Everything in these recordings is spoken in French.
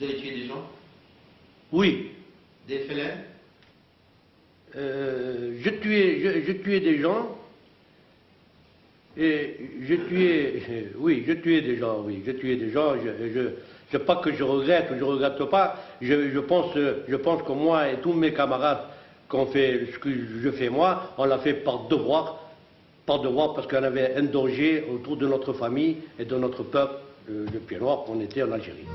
Vous avez tué des gens? Oui. Des FLN? Je tuais des gens. Et oui, je tuais des gens, oui, je tuais des gens, je pas que je regrette pas, je pense que moi et tous mes camarades qu'on fait ce que je fais moi, on l'a fait par devoir parce qu'on avait un danger autour de notre famille et de notre peuple, le Pied Noir, qu'on était en Algérie.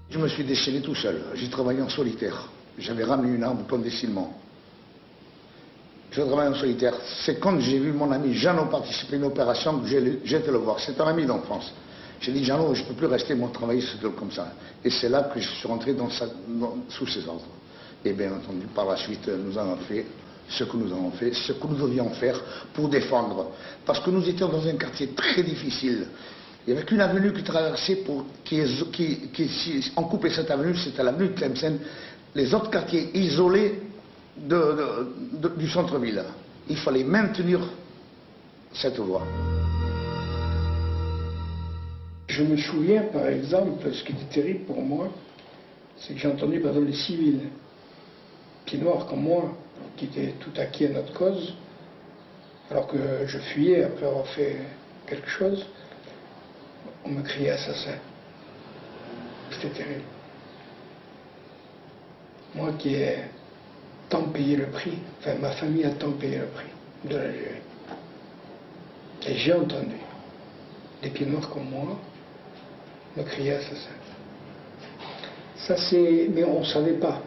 Je me suis déchaîné tout seul, j'ai travaillé en solitaire, j'avais ramené une arme clandestinement. Je travaille en solitaire. C'est quand j'ai vu mon ami Jeannot participer à une opération que j'ai été le voir. C'est un ami d'enfance. J'ai dit, Jeannot, je ne peux plus rester, moi, travailler seul comme ça. Et c'est là que je suis rentré sous ses ordres. Et bien entendu, par la suite, nous avons fait ce que nous avons fait, ce que nous devions faire pour défendre. Parce que nous étions dans un quartier très difficile. Il n'y avait qu'une avenue qui traversait on coupait cette avenue, c'était l'avenue de Tlemcen. Les autres quartiers isolés du centre-ville. Il fallait maintenir cette voie. Je me souviens, par exemple, ce qui était terrible pour moi, c'est que j'ai entendu, par exemple, les civils, pieds noirs comme moi, qui étaient tout acquis à notre cause, alors que je fuyais après avoir fait quelque chose, on me criait assassin. C'était terrible. Moi qui ai tant payé le prix, enfin ma famille a tant payé le prix de l'Algérie. Et j'ai entendu des pieds noirs comme moi me crier assassin. Ça c'est... mais on ne savait pas,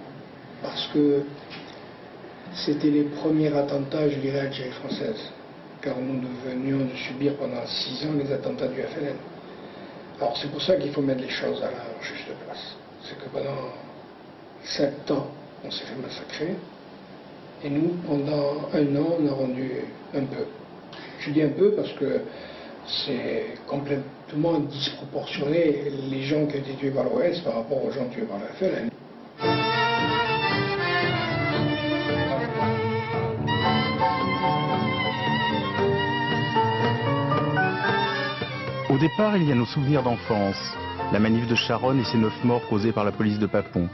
parce que c'était les premiers attentats, je dirais, Algérie française, car nous venions de subir pendant 6 ans les attentats du FLN. Alors c'est pour ça qu'il faut mettre les choses à la juste place. C'est que pendant 7 ans, on s'est fait massacrer. Et nous, pendant 1 an, on a rendu un peu. Je dis un peu parce que c'est complètement disproportionné les gens qui ont été tués par l'OS par rapport aux gens tués par la FLN. Au départ, il y a nos souvenirs d'enfance, la manif de Charonne et ses 9 morts causés par la police de Papon.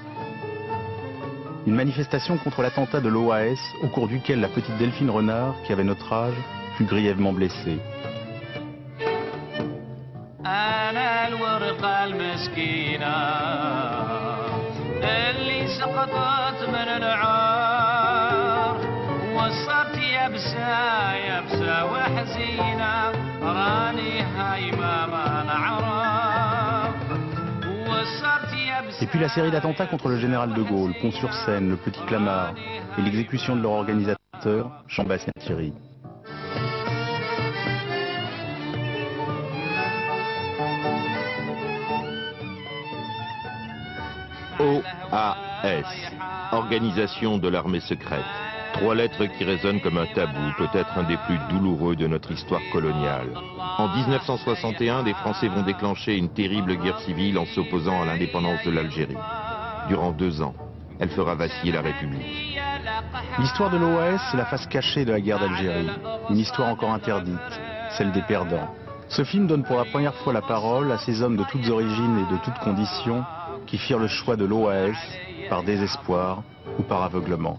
Une manifestation contre l'attentat de l'OAS, au cours duquel la petite Delphine Renard, qui avait notre âge, fut grièvement blessée. Et puis la série d'attentats contre le général de Gaulle, Pont-sur-Seine, le Petit Clamart, et l'exécution de leur organisateur, Jean-Bastien-Thierry. OAS, Organisation de l'armée secrète. 3 lettres qui résonnent comme un tabou, peut-être un des plus douloureux de notre histoire coloniale. En 1961, les Français vont déclencher une terrible guerre civile en s'opposant à l'indépendance de l'Algérie. Durant 2 ans, elle fera vaciller la République. L'histoire de l'OAS, c'est la face cachée de la guerre d'Algérie. Une histoire encore interdite, celle des perdants. Ce film donne pour la première fois la parole à ces hommes de toutes origines et de toutes conditions qui firent le choix de l'OAS par désespoir ou par aveuglement.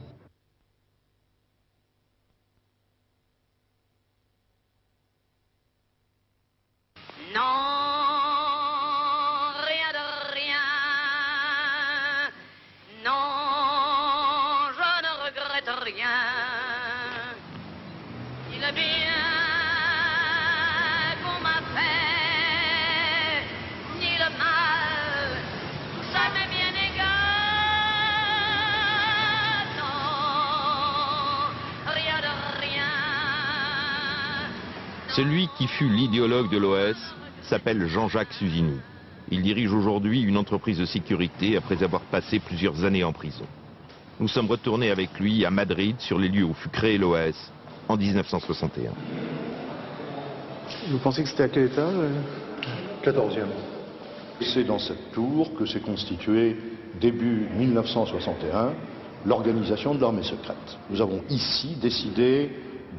Celui qui fut l'idéologue de l'OAS s'appelle Jean-Jacques Suzini. Il dirige aujourd'hui une entreprise de sécurité après avoir passé plusieurs années en prison. Nous sommes retournés avec lui à Madrid, sur les lieux où fut créé l'OAS, en 1961. Vous pensez que c'était à quel étage? 14e. C'est dans cette tour que s'est constituée, début 1961, l'organisation de l'armée secrète. Nous avons ici décidé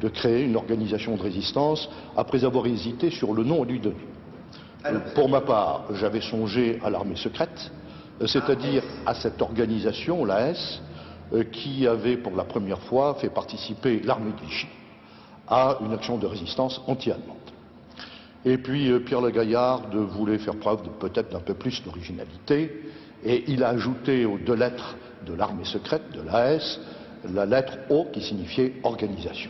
de créer une organisation de résistance après avoir hésité sur le nom du lieu. Pour ma part, j'avais songé à l'armée secrète, c'est-à-dire à cette organisation, l'AS, qui avait pour la première fois fait participer l'armée de Vichy à une action de résistance anti-allemande. Et puis Pierre Le Gaillard voulait faire preuve peut-être d'un peu plus d'originalité, et il a ajouté aux 2 lettres de l'armée secrète, de l'AS, la lettre O qui signifiait organisation.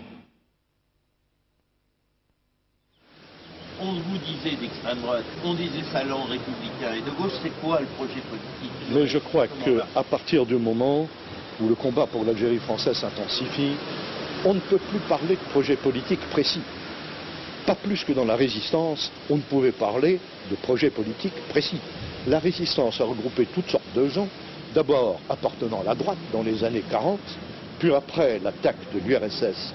On vous disait d'extrême droite, on disait salon républicain et de gauche, c'est quoi le projet politique? Mais je crois qu'à partir du moment où le combat pour l'Algérie française s'intensifie, on ne peut plus parler de projet politique précis. Pas plus que dans la résistance, on ne pouvait parler de projet politique précis. La résistance a regroupé toutes sortes de gens, d'abord appartenant à la droite dans les années 40, puis après l'attaque de l'URSS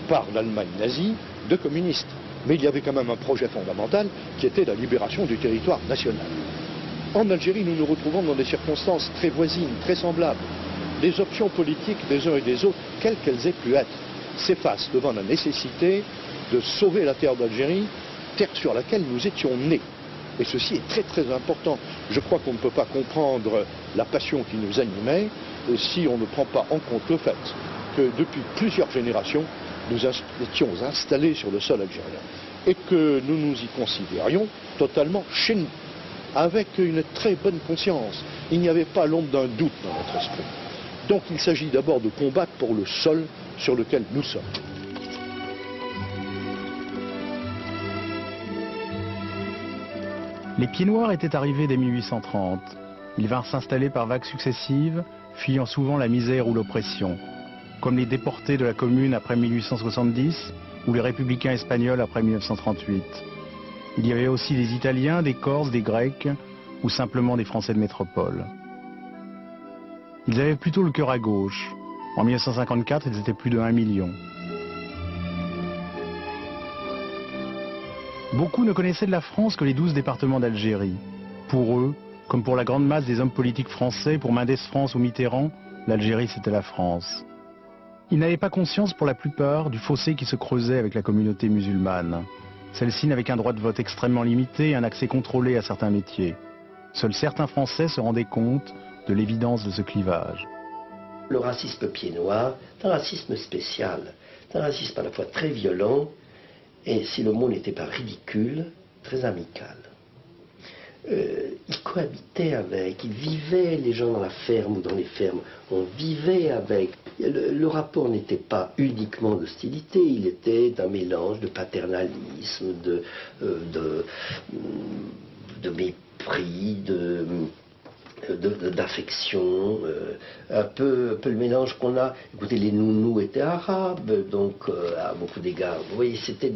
par l'Allemagne nazie, de communistes. Mais il y avait quand même un projet fondamental qui était la libération du territoire national. En Algérie, nous nous retrouvons dans des circonstances très voisines, très semblables. Les options politiques des uns et des autres, quelles qu'elles aient pu être, s'effacent devant la nécessité de sauver la terre d'Algérie, terre sur laquelle nous étions nés. Et ceci est très très important. Je crois qu'on ne peut pas comprendre la passion qui nous animait si on ne prend pas en compte le fait que depuis plusieurs générations, nous étions installés sur le sol algérien et que nous nous y considérions totalement chez nous, avec une très bonne conscience. Il n'y avait pas l'ombre d'un doute dans notre esprit. Donc il s'agit d'abord de combattre pour le sol sur lequel nous sommes. Les Pieds Noirs étaient arrivés dès 1830. Ils vinrent s'installer par vagues successives, fuyant souvent la misère ou l'oppression, comme les déportés de la Commune après 1870 ou les républicains espagnols après 1938. Il y avait aussi des Italiens, des Corses, des Grecs ou simplement des Français de métropole. Ils avaient plutôt le cœur à gauche. En 1954, ils étaient plus de 1 million. Beaucoup ne connaissaient de la France que les 12 départements d'Algérie. Pour eux, comme pour la grande masse des hommes politiques français, pour Mendès France ou Mitterrand, l'Algérie c'était la France. Ils n'avaient pas conscience pour la plupart du fossé qui se creusait avec la communauté musulmane. Celle-ci n'avait qu'un droit de vote extrêmement limité et un accès contrôlé à certains métiers. Seuls certains Français se rendaient compte de l'évidence de ce clivage. Le racisme pied noir est un racisme spécial, c'est un racisme à la fois très violent et, si le mot n'était pas ridicule, très amical. Ils cohabitaient avec, ils vivaient, les gens dans la ferme ou dans les fermes, on vivait avec. Le rapport n'était pas uniquement d'hostilité, il était d'un mélange de paternalisme, de mépris, d'affection, un peu le mélange qu'on a. Écoutez, les nounous étaient arabes, donc à beaucoup d'égards. Vous voyez, c'était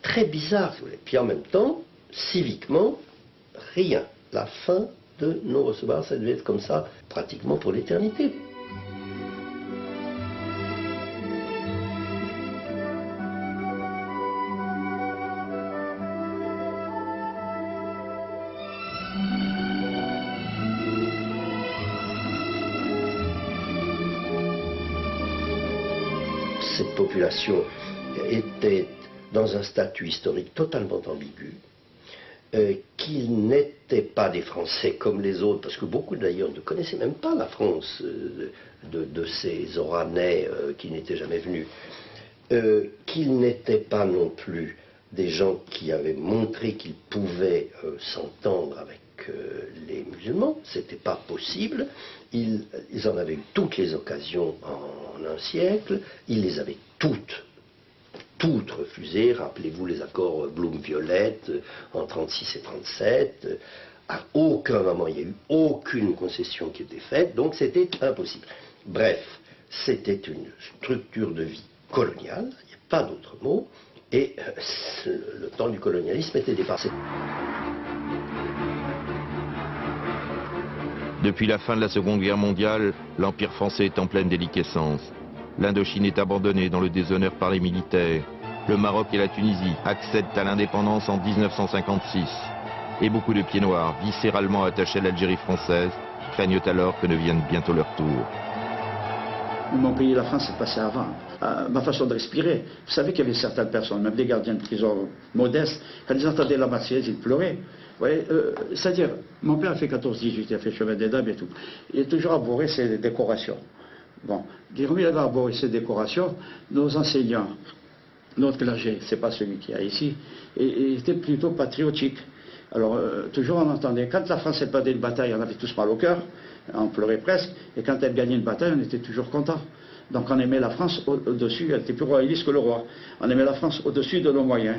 très bizarre. Puis en même temps, civiquement, rien. La fin de non-recevoir, ça devait être comme ça pratiquement pour l'éternité. Cette population était dans un statut historique totalement ambigu, qu'ils n'étaient pas des Français comme les autres, parce que beaucoup d'ailleurs ne connaissaient même pas la France de ces Oranais qui n'étaient jamais venus, qu'ils n'étaient pas non plus des gens qui avaient montré qu'ils pouvaient s'entendre avec les musulmans, c'était pas possible. Ils en avaient eu toutes les occasions en un siècle, ils les avaient toutes refusées. Rappelez-vous les accords Blum-Violette en 36 et 37. À aucun moment il n'y a eu aucune concession qui était faite, donc c'était impossible. Bref, c'était une structure de vie coloniale, il n'y a pas d'autre mot, et le temps du colonialisme était dépassé. Depuis la fin de la Seconde Guerre mondiale, l'Empire français est en pleine déliquescence. L'Indochine est abandonnée dans le déshonneur par les militaires. Le Maroc et la Tunisie accèdent à l'indépendance en 1956. Et beaucoup de Pieds Noirs, viscéralement attachés à l'Algérie française, craignent alors que ne vienne bientôt leur tour. Mon pays, la France, c'est passé avant. Ma façon de respirer. Vous savez qu'il y avait certaines personnes, même des gardiens de prison modestes, quand ils entendaient la Marseillaise, ils pleuraient. C'est-à-dire, mon père a fait 14-18, il a fait chemin des dames et tout. Il a toujours arboré ses décorations. Bon, il avait arboré ses décorations, nos enseignants, notre clergé, c'est pas celui qui a ici, et était plutôt patriotique. Alors, toujours on entendait, quand la France perdait une bataille, on avait tous mal au cœur, on pleurait presque, et quand elle gagnait une bataille, on était toujours content. Donc on aimait la France au-dessus, elle était plus royaliste que le roi. On aimait la France au-dessus de nos moyens.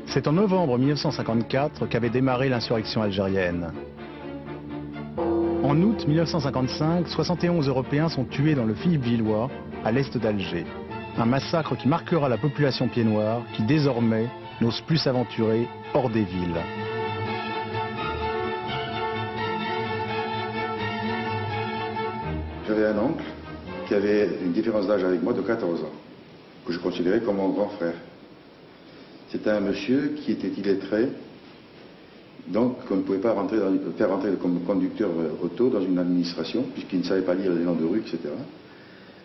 C'est en novembre 1954 qu'avait démarré l'insurrection algérienne. En août 1955, 71 Européens sont tués dans le Philippe-Villois, à l'est d'Alger. Un massacre qui marquera la population pied-noire, qui désormais n'ose plus s'aventurer hors des villes. J'avais un oncle qui avait une différence d'âge avec moi de 14 ans, que je considérais comme mon grand frère. C'était un monsieur qui était illettré, donc qu'on ne pouvait pas faire rentrer comme conducteur auto dans une administration, puisqu'il ne savait pas lire les noms de rue, etc.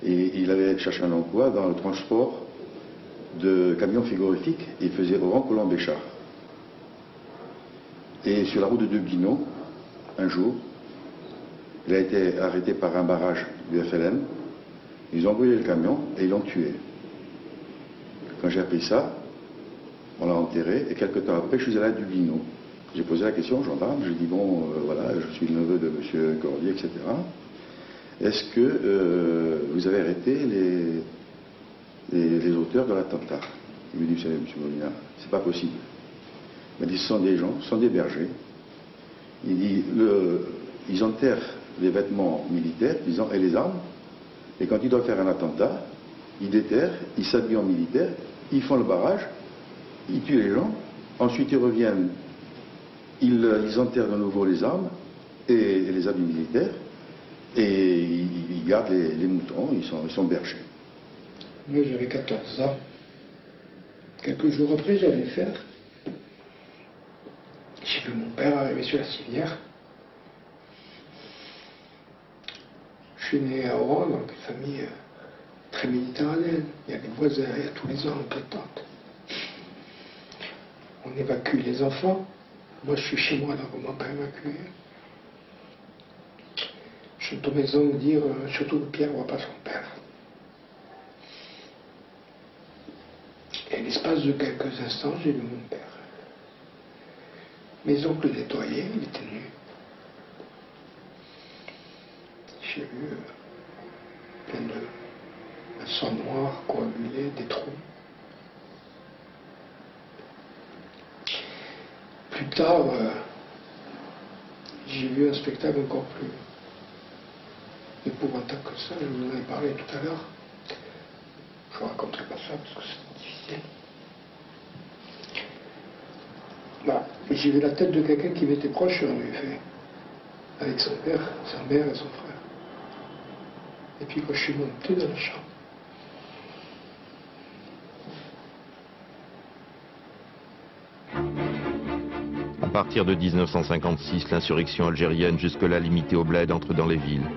Et il avait cherché un emploi dans le transport de camions frigorifiques, et il faisait Oran-Colombéchard. Et sur la route de Dublino, un jour, il a été arrêté par un barrage du FLN. Ils ont brûlé le camion et ils l'ont tué. Quand j'ai appris ça, on l'a enterré et quelques temps après, je suis allé à Dublino. J'ai posé la question au gendarme, j'ai dit bon, voilà, je suis le neveu de M. Cordier, etc. Est-ce que vous avez arrêté les auteurs de l'attentat? Il me dit, vous savez, M. Molina, c'est pas possible. Il m'a dit, ce sont des gens, ce sont des bergers. Il dit, ils enterrent les vêtements militaires, disons, et les armes, et quand ils doivent faire un attentat, ils déterrent, ils s'habillent en militaire, ils font le barrage, ils tuent les gens, ensuite ils reviennent, ils enterrent de nouveau les armes et les habits militaires, et ils gardent les moutons, ils sont bergers. Moi j'avais 14 ans. Quelques jours après, j'allais faire. J'ai vu mon père arriver sur la civière. Je suis né à Oran, donc une famille très méditerranéenne. Il y a des voisins, il y a tous les ans oncles et tantes. On évacue les enfants. Moi, je suis chez moi, donc on ne m'a pas évacué. Je suis aux maisons me dire, surtout que Pierre ne voit pas son père. Et à l'espace de quelques instants, j'ai vu mon père. Mes oncles nettoyaient, il était nu. J'ai vu plein de sang noir coagulé, des trous. Plus tard, j'ai vu un spectacle encore plus épouvantable que ça. Je vous en ai parlé tout à l'heure. Je ne raconterai pas ça parce que c'est difficile. Bah, j'ai vu la tête de quelqu'un qui m'était proche sur un buffet, avec son père, sa mère et son frère. Et puis quand je suis monté dans la chambre, à partir de 1956, l'insurrection algérienne, jusque-là limitée au bled, entre dans les villes.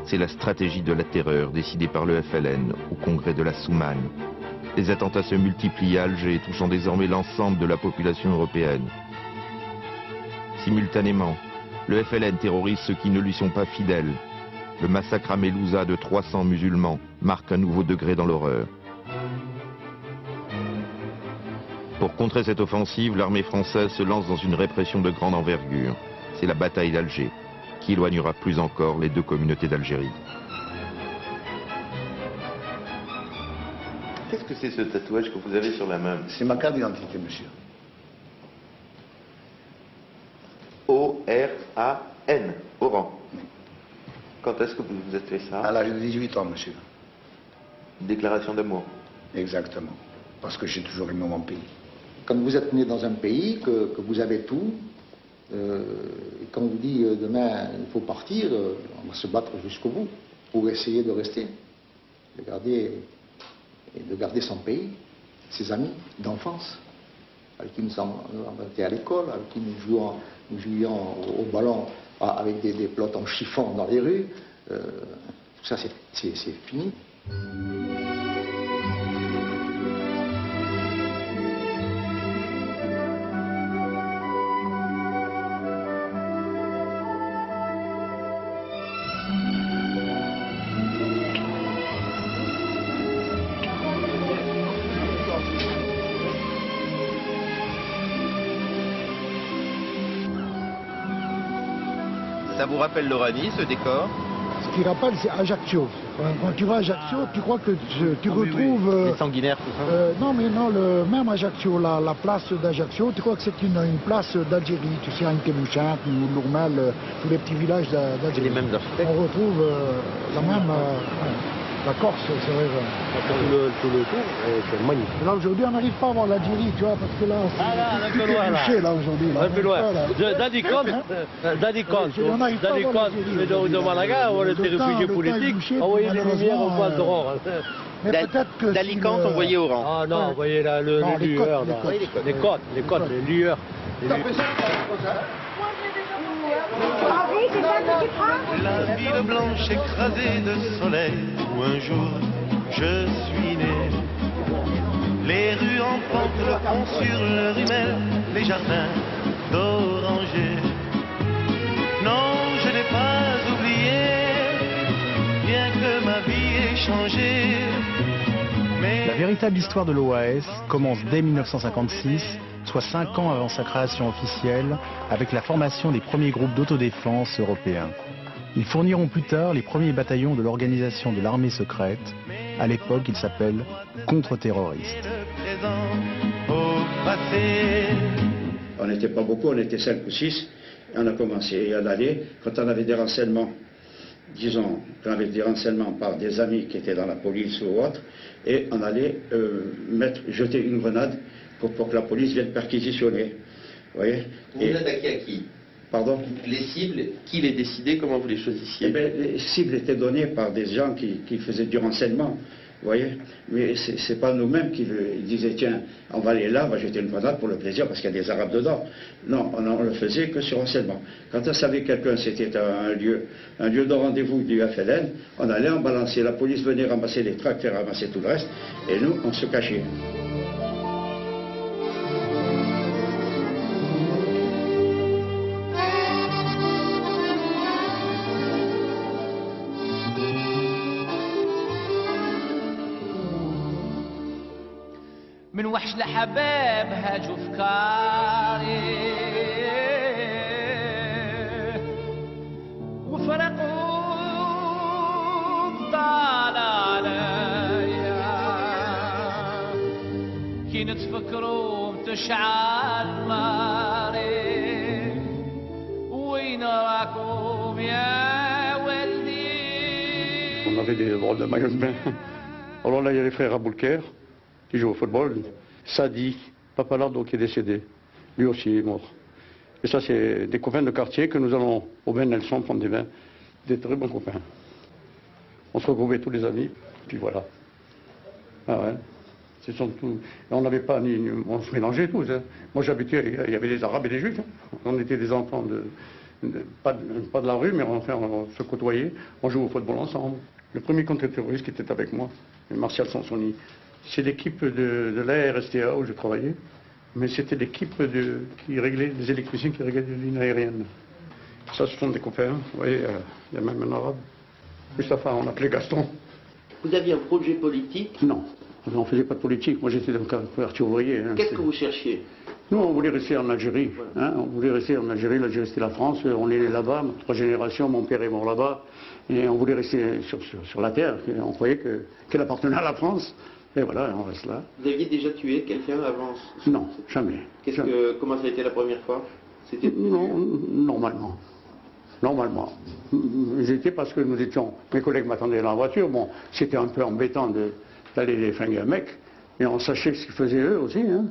C'est la stratégie de la terreur décidée par le FLN au congrès de la Soumane. Les attentats se multiplient à Alger, touchant désormais l'ensemble de la population européenne. Simultanément, le FLN terrorise ceux qui ne lui sont pas fidèles. Le massacre à Melouza de 300 musulmans marque un nouveau degré dans l'horreur. Pour contrer cette offensive, l'armée française se lance dans une répression de grande envergure. C'est la bataille d'Alger, qui éloignera plus encore les deux communautés d'Algérie. Qu'est-ce que c'est ce tatouage que vous avez sur la main? C'est ma carte d'identité, monsieur. O-R-A-N, Oran. Quand est-ce que vous vous êtes fait ça? À l'âge de 18 ans, monsieur. Une déclaration d'amour. Exactement. Parce que j'ai toujours aimé mon pays. Quand vous êtes né dans un pays, que vous avez tout, et quand on vous dit demain il faut partir, on va se battre jusqu'au bout pour essayer de rester, de garder son pays, ses amis d'enfance, avec qui nous avons été à l'école, avec qui nous jouions au ballon avec des pelotes en chiffon dans les rues. Tout ça c'est c'est fini. Ça vous rappelle l'Oranie, ce décor? Ce qui rappelle, c'est Ajaccio. Quand tu vas à Ajaccio, tu crois que tu retrouves... Les sanguinaires, tout ça. non, mais non, même Ajaccio, la place d'Ajaccio, tu crois que c'est une place d'Algérie. Tu sais, Ankelouchin, Lourmel, tous les petits villages d'Algérie. Les mêmes architectes. On retrouve la même... la Corse, c'est vrai. Tout le tour, c'est magnifique. Là, aujourd'hui, on n'arrive pas à voir l'Algérie, tu vois, parce que là, c'est tout est bouché, là, aujourd'hui. Un peu loin. Dans des comptes, de Malaga, on était réfugiés politiques, on voyait les lumières au Val d'Aurore. D'Alicante, on voyait Oran. Ah non, on voyait les lueurs, les côtes, les lueurs. La ville blanche écrasée de soleil où un jour je suis né. Les rues en pente, le pont sur le rimel, les jardins d'orangers. Non, je n'ai pas oublié, bien que ma vie ait changé. Mais... La véritable histoire de l'OAS commence dès 1956, soit 5 ans avant sa création officielle, avec la formation des premiers groupes d'autodéfense européens. Ils fourniront plus tard les premiers bataillons de l'organisation de l'armée secrète. À l'époque, ils s'appellent contre-terroristes. On n'était pas beaucoup, on était 5 ou 6. On a commencé à aller, quand on avait des renseignements, disons, qu'on avait des renseignements par des amis qui étaient dans la police ou autre, et on allait jeter une grenade pour que la police vienne perquisitionner. Vous voyez? Vous attaquiez à qui? Pardon? Les cibles, qui les décidait, comment vous les choisissiez? Eh bien, les cibles étaient données par des gens qui faisaient du renseignement. Vous voyez? Mais c'est pas nous-mêmes qui disaient, tiens, on va aller là, on va jeter une grenade pour le plaisir parce qu'il y a des Arabes dedans. Non, on le faisait que sur renseignement. Quand on savait que quelqu'un, c'était un lieu de rendez-vous du FLN, on allait en balancer. La police venait ramasser les tracts et ramasser tout le reste, et nous, on se cachait. من وحش لحباب هاجوا فكاري وفرقوا طال عليا كي نتفكروا تشعل ناري وين راكم يا ولدي. On avait des drôles de maillots de bain. Alors là, il y a les frères Aboulker qui joue au football, Sadi, Papalardo qui est décédé, lui aussi est mort. Et ça, c'est des copains de quartier que nous allons au bain Nelson prendre des bains, des très bons copains. On se regroupait tous les amis, puis voilà. Ah ouais, on n'avait pas on se mélangeait tous. Hein. Moi j'habitais, il y avait des Arabes et des Juifs. Hein. On était des enfants pas de la rue, mais on se côtoyait, on jouait au football ensemble. Le premier contre-terroriste qui était avec moi, Martial Sansoni. C'est l'équipe de la RSTA où je travaillais, mais c'était l'équipe qui réglait, des électriciens qui réglaient les lignes aériennes. Ça, ce sont des copains, vous voyez, il y a même un arabe. Mustapha, on l'appelait Gaston. Vous aviez un projet politique? Non, on ne faisait pas de politique, moi j'étais dans le quartier ouvrier. Hein, Qu'est-ce que vous cherchiez? Nous, on voulait rester en Algérie, hein, on voulait rester en Algérie, l'Algérie c'était la France, on est né là-bas, 3 générations, mon père est mort là-bas, et on voulait rester sur la terre, on croyait qu'elle appartenait à la France. Et voilà, on reste là. Vous aviez déjà tué quelqu'un avant? Non, jamais. Comment ça a été la première fois? Non, normalement. Normalement. J'étais parce que mes collègues m'attendaient dans la voiture. Bon, c'était un peu embêtant d'aller les flinguer un mec. Et on sachait ce qu'ils faisaient eux aussi. Hein.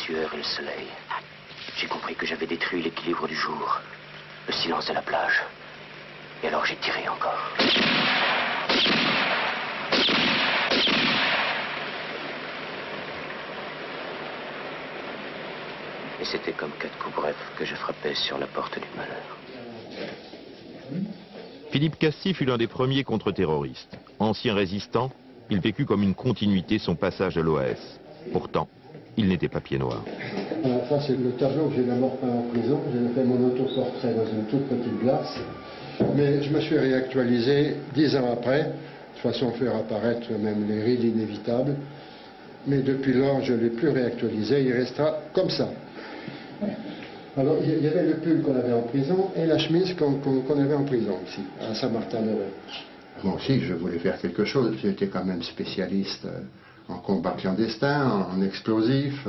sueur et le soleil. J'ai compris que j'avais détruit l'équilibre du jour, le silence de la plage. Et alors j'ai tiré encore. Et c'était comme 4 coups brefs que je frappais sur la porte du malheur. Philippe Castille fut l'un des premiers contre-terroristes. Ancien résistant, il vécut comme une continuité son passage à l'OAS. Pourtant, il n'était pas pied noir. Ça, c'est le tableau que j'ai d'abord peint en prison. J'ai fait mon autoportrait dans une toute petite glace. Mais je me suis réactualisé 10 ans après, de façon à faire apparaître même les rides inévitables. Mais depuis lors, je ne l'ai plus réactualisé. Il restera comme ça. Alors, il y avait le pull qu'on avait en prison et la chemise qu'on avait en prison ici, à Saint-Martin-de-Ré. Moi aussi, je voulais faire quelque chose. J'étais quand même spécialiste en combat clandestin, en explosifs.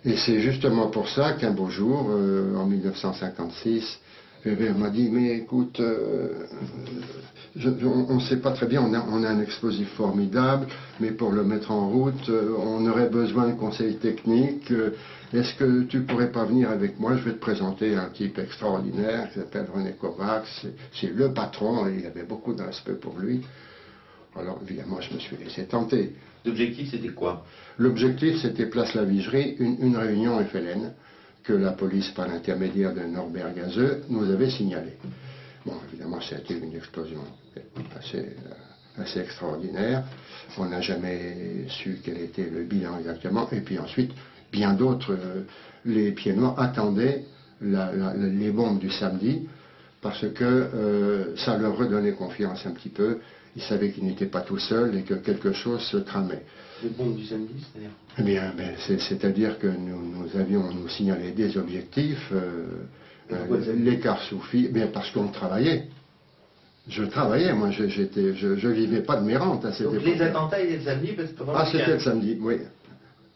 Et c'est justement pour ça qu'un beau jour, en 1956, Weber m'a dit, mais écoute, on ne sait pas très bien, on a un explosif formidable, mais pour le mettre en route, on aurait besoin de conseils techniques. Est-ce que tu pourrais pas venir avec moi? Je vais te présenter un type extraordinaire qui s'appelle René Kovacs. C'est le patron et il avait beaucoup de respect pour lui. Alors évidemment, je me suis laissé tenter. L'objectif, c'était quoi? L'objectif, c'était Place La Vigerie, une réunion FLN que la police, par l'intermédiaire de Norbert Gazeux, nous avait signalée. Bon, évidemment, ça a été une explosion assez extraordinaire. On n'a jamais su quel était le bilan exactement. Et puis ensuite, bien d'autres, les pieds noirs attendaient les bombes du samedi parce que ça leur redonnait confiance un petit peu. Ils savaient qu'ils n'étaient pas tout seuls et que quelque chose se tramait. Les bombes du samedi, c'est-à-dire? Eh bien, c'est-à-dire que nous avions signalé des objectifs, l'écart Soufi, bien parce qu'on travaillait. Je travaillais, moi, je vivais pas de mes rentes à cette époque. Donc les attentats étaient le samedi parce que pendant c'était le samedi, oui.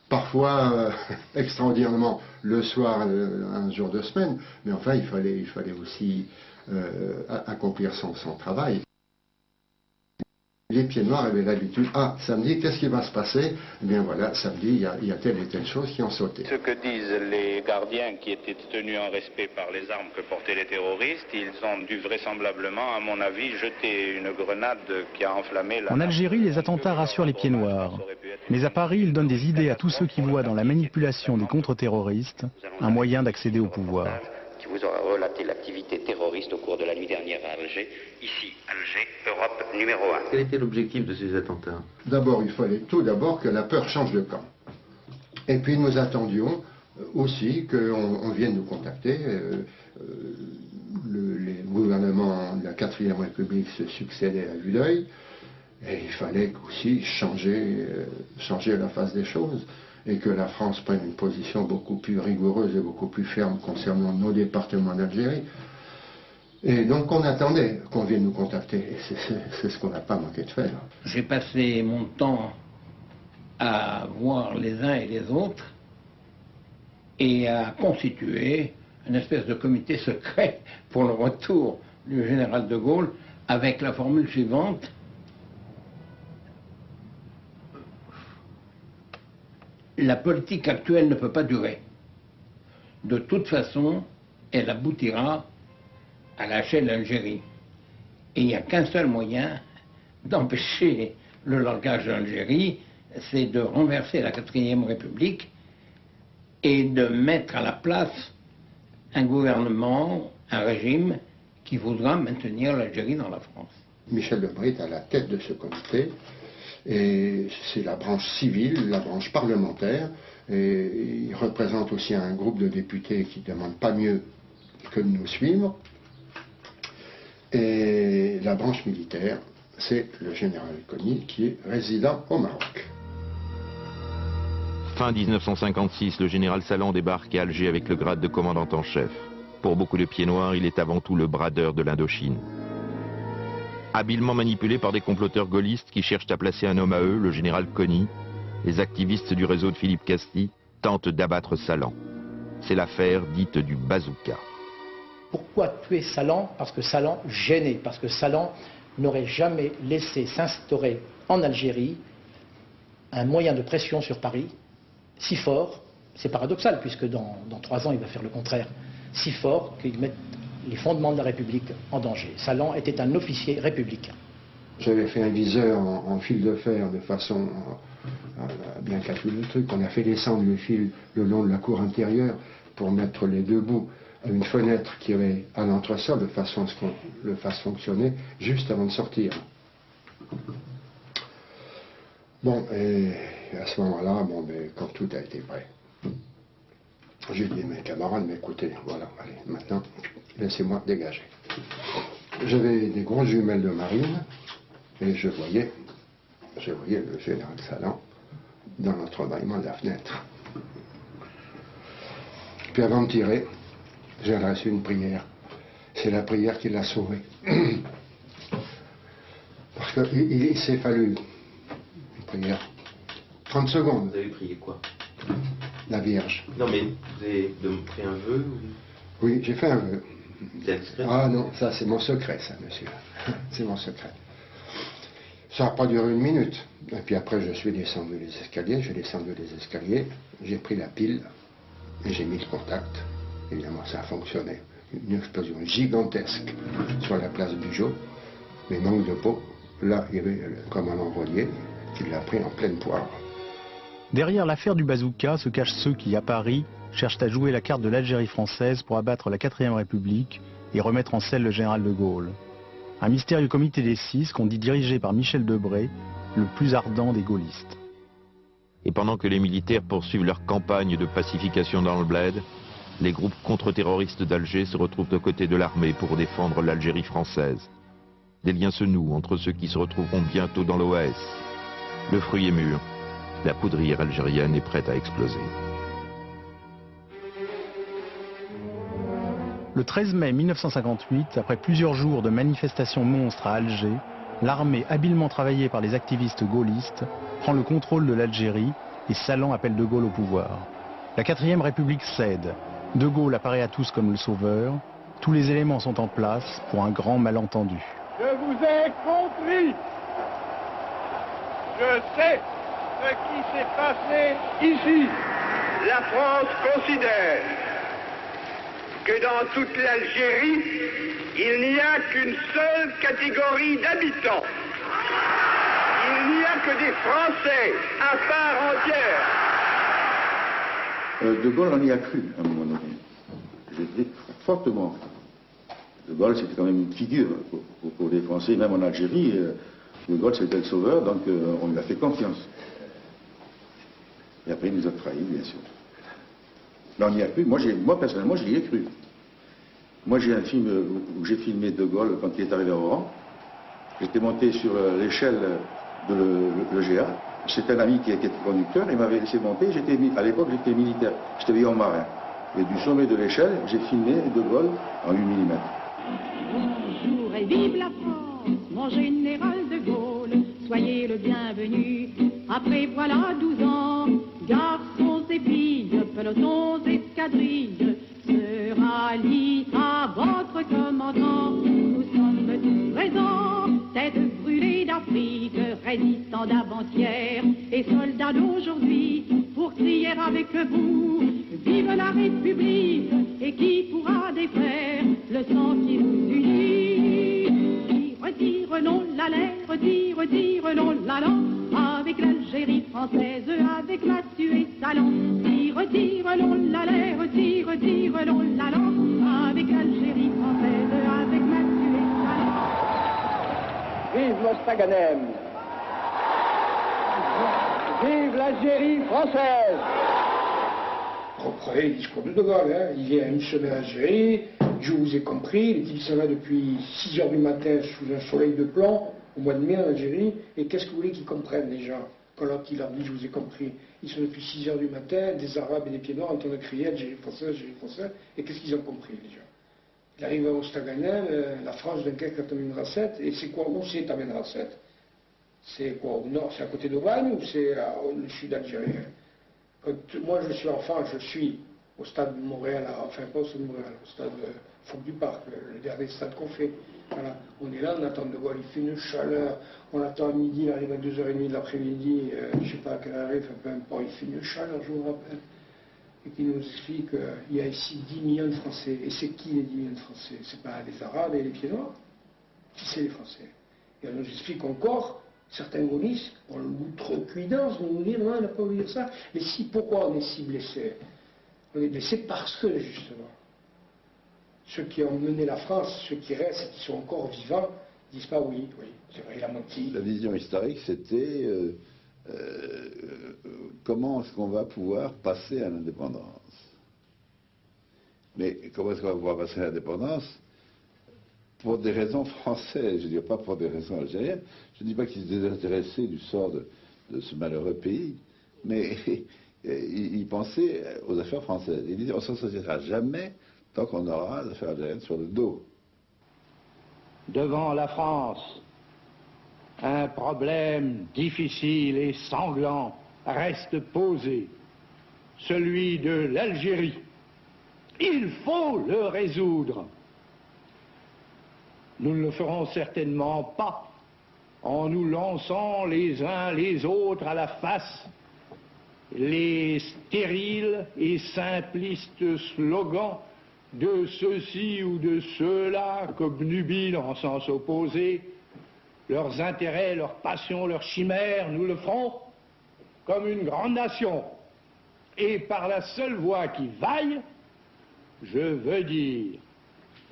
Parfois, extraordinairement, le soir, un jour de semaine, mais enfin, il fallait aussi accomplir son travail. Les pieds noirs avaient l'habitude, samedi, qu'est-ce qui va se passer? Eh bien voilà, samedi, il y a telle et telle chose qui ont sauté. Ce que disent les gardiens qui étaient tenus en respect par les armes que portaient les terroristes, ils ont dû vraisemblablement, à mon avis, jeter une grenade qui a enflammé la... En Algérie, les attentats rassurent les pieds noirs. Mais à Paris, ils donnent des idées à tous ceux qui voient dans la manipulation des contre-terroristes un moyen d'accéder au pouvoir. Qui vous aura relaté l'activité terroriste au cours de la nuit dernière à Alger. Ici, Alger, Europe numéro 1. Quel était l'objectif de ces attentats? D'abord, il fallait tout d'abord que la peur change de camp. Et puis nous attendions aussi qu'on vienne nous contacter. Les gouvernements de la 4e République se succédaient à vue d'œil. Et il fallait aussi changer la face des choses. Et que la France prenne une position beaucoup plus rigoureuse et beaucoup plus ferme concernant nos départements d'Algérie. Et donc on attendait qu'on vienne nous contacter, et c'est ce qu'on n'a pas manqué de faire. J'ai passé mon temps à voir les uns et les autres et à constituer une espèce de comité secret pour le retour du général de Gaulle avec la formule suivante: la politique actuelle ne peut pas durer. De toute façon, elle aboutira à lâcher l'Algérie. Et il n'y a qu'un seul moyen d'empêcher le langage d'Algérie, c'est de renverser la 4e République et de mettre à la place un gouvernement, un régime qui voudra maintenir l'Algérie dans la France. Michel Debré est à la tête de ce comité. Et c'est la branche civile, la branche parlementaire, et il représente aussi un groupe de députés qui ne demandent pas mieux que de nous suivre. Et la branche militaire, c'est le général Cony qui est résident au Maroc. Fin 1956, le général Salan débarque à Alger avec le grade de commandant en chef. Pour beaucoup de pieds noirs, il est avant tout le bradeur de l'Indochine. Habilement manipulé par des comploteurs gaullistes qui cherchent à placer un homme à eux, le général Cony, les activistes du réseau de Philippe Castille tentent d'abattre Salan. C'est l'affaire dite du bazooka. Pourquoi tuer Salan? Parce que Salan gênait, parce que Salan n'aurait jamais laissé s'instaurer en Algérie un moyen de pression sur Paris si fort, C'est paradoxal, puisque dans 3 ans, il va faire le contraire, si fort qu'il met les fondements de la République en danger. Salan était un officier républicain. J'avais fait un viseur en fil de fer de façon à bien calculer le truc. On a fait descendre le fil le long de la cour intérieure pour mettre les 2 bouts à une fenêtre qui avait à l'entresol de façon à ce qu'on le fasse fonctionner juste avant de sortir. Bon, et à ce moment-là, bon, quand tout a été prêt, j'ai dit à mes camarades, mais écoutez, voilà, allez, maintenant, laissez-moi dégager. J'avais des grosses jumelles de marine, et je voyais le général Salan dans l'entrebâillement de la fenêtre. Puis avant de tirer, j'ai adressé une prière. C'est la prière qui l'a sauvé. Parce qu'il s'est fallu une prière. 30 secondes. Vous avez prié quoi? La Vierge. Non mais vous avez fait un vœu ou... Oui, j'ai fait un vœu. C'est discret? Ah non, ça c'est mon secret, ça, monsieur. C'est mon secret. Ça n'a pas duré 1 minute. Et puis après, je suis descendu les escaliers, j'ai pris la pile et j'ai mis le contact. Évidemment, ça a fonctionné. Une explosion gigantesque sur la place Bugeaud, mais manque de peau. Là, il y avait le commandant Rollier qui l'a pris en pleine poire. Derrière l'affaire du bazooka se cachent ceux qui, à Paris, cherchent à jouer la carte de l'Algérie française pour abattre la 4e République et remettre en selle le général de Gaulle. Un mystérieux comité des 6 qu'on dit dirigé par Michel Debré, le plus ardent des gaullistes. Et pendant que les militaires poursuivent leur campagne de pacification dans le bled, les groupes contre-terroristes d'Alger se retrouvent aux côtés de l'armée pour défendre l'Algérie française. Des liens se nouent entre ceux qui se retrouveront bientôt dans l'OAS. Le fruit est mûr. La poudrière algérienne est prête à exploser. Le 13 mai 1958, après plusieurs jours de manifestations monstres à Alger, l'armée habilement travaillée par les activistes gaullistes prend le contrôle de l'Algérie et Salan appelle De Gaulle au pouvoir. La 4e République cède. De Gaulle apparaît à tous comme le sauveur. Tous les éléments sont en place pour un grand malentendu. Je vous ai compris. Je sais ce qui s'est passé ici. La France considère que dans toute l'Algérie, il n'y a qu'une seule catégorie d'habitants. Il n'y a que des Français à part entière. De Gaulle en y a cru à un moment donné. J'étais fortement. De Gaulle, c'était quand même une figure pour les Français, même en Algérie. De Gaulle, c'était le sauveur, donc on lui a fait confiance. Et après, il nous a trahis, bien sûr. Mais on y a cru. Moi personnellement, j'y ai cru. Moi, j'ai un film où j'ai filmé De Gaulle quand il est arrivé à Oran. J'étais monté sur l'échelle de l'EGA. C'était un ami qui était conducteur, il m'avait laissé monter. À l'époque, j'étais militaire. J'étais veillant marin. Et du sommet de l'échelle, j'ai filmé De Gaulle en 8 mm. Bonjour et vive la France, mon général de Gaulle. Soyez le bienvenu. Après voilà 12 ans, garçons et filles, pelotons, escadrilles, se rallient à votre commandant. Nous sommes tous présents, têtes brûlées d'Afrique, résistants d'avant-hier et soldats d'aujourd'hui, pour crier avec vous, vive la République, et qui pourra défaire le sang qui nous unit. Retire non la lettre, retire non la langue, avec l'Algérie française, avec Mathieu et Salan. Retire non la lettre, retire non la langue, avec l'Algérie française, avec Mathieu et Salan. Vive Mostaganem. Vive l'Algérie française. Reprenez le discours de Gaulle, hein. Il y a une semaine en Algérie, je vous ai compris, les types sont là depuis 6 h du matin sous un soleil de plomb, au mois de mai en Algérie, et qu'est-ce que vous voulez qu'ils comprennent les gens quand il leur dit je vous ai compris? Ils sont depuis 6 h du matin, des Arabes et des pieds noirs en train de crier Algérie française, et qu'est-ce qu'ils ont compris les gens? Il arrive à Ostaganem, la France Dunkerque t'amènera 7, et c'est quoi? Où c'est t'amènera 7? C'est quoi? Au nord, c'est à côté d'Aubagne ou c'est au sud algérien? Quand moi je suis enfant, je suis au stade de Montréal, enfin pas au stade de Montréal, au stade Fouque du Parc, le dernier stade qu'on fait. Voilà. On est là, on attend De Gaulle, il fait une chaleur, on attend à midi, il arrive à 2 h 30 de l'après-midi, je sais pas à quelle heure il arrive, peu importe, il fait une chaleur, je vous rappelle. et qui nous explique qu'il y a ici 10 millions de Français. Et c'est qui les 10 millions de Français? C'est pas les Arabes et les pieds noirs. Qui c'est les Français? Et on nous explique encore, certains gaullistes, pour l'outrecuidance, nous dire non, on n'a pas voulu dire ça. Mais si, pourquoi on est si blessés? On est blessés parce que, justement, ceux qui ont mené la France, ceux qui restent et qui sont encore vivants, disent pas oui, c'est vrai, il a menti. La vision historique, c'était comment est-ce qu'on va pouvoir passer à l'indépendance. Mais comment est-ce qu'on va pouvoir passer à l'indépendance? Pour des raisons françaises, je ne dis pas pour des raisons algériennes. Je ne dis pas qu'ils étaient désintéressés du sort de ce malheureux pays, mais ils pensaient aux affaires françaises. Ils disaient on ne s'en sortira jamais tant qu'on aura les affaires algériennes sur le dos. Devant la France, un problème difficile et sanglant reste posé, celui de l'Algérie. Il faut le résoudre. Nous ne le ferons certainement pas en nous lançant les uns les autres à la face les stériles et simplistes slogans de ceux-ci ou de ceux-là qu'obnubilent en sens opposé leurs intérêts, leurs passions, leurs chimères. Nous le ferons comme une grande nation et par la seule voie qui vaille, je veux dire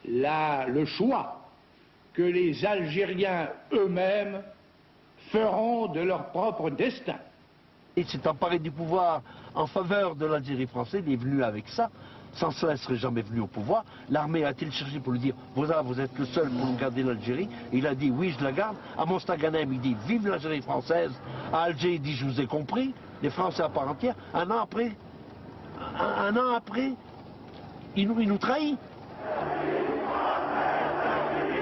le choix que les Algériens eux-mêmes feront de leur propre destin. Il s'est emparé du pouvoir en faveur de l'Algérie française, il est venu avec ça. Sans cela, il ne serait jamais venu au pouvoir. L'armée a-t-il le cherché pour lui dire « Voilà, vous êtes le seul pour garder l'Algérie ». Il a dit « Oui, je la garde ». À Mostaganem, il dit « Vive l'Algérie française ». À Alger, il dit « Je vous ai compris ». Les Français à part entière. Un an après, il nous trahit.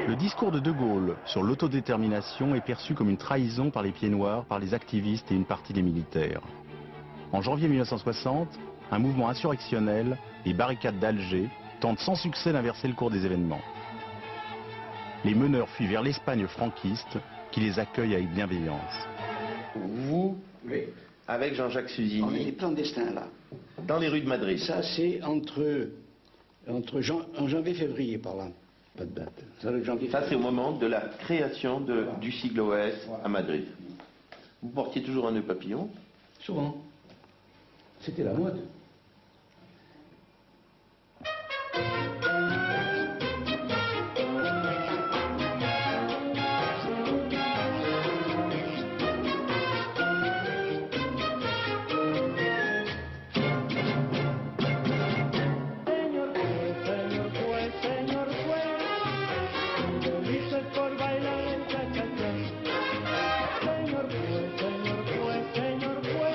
Le discours de De Gaulle sur l'autodétermination est perçu comme une trahison par les pieds noirs, par les activistes et une partie des militaires. En janvier 1960, un mouvement insurrectionnel, les barricades d'Alger, tente sans succès d'inverser le cours des événements. Les meneurs fuient vers l'Espagne franquiste, qui les accueille avec bienveillance. Vous, avec Jean-Jacques Susini, on est des clandestins là. Dans les rues de Madrid. Ça c'est entre en janvier-février par là. Pas de date. Ça c'est au moment de la création du sigle OAS à Madrid. Vous portiez toujours un nœud papillon? Souvent. C'était la mode.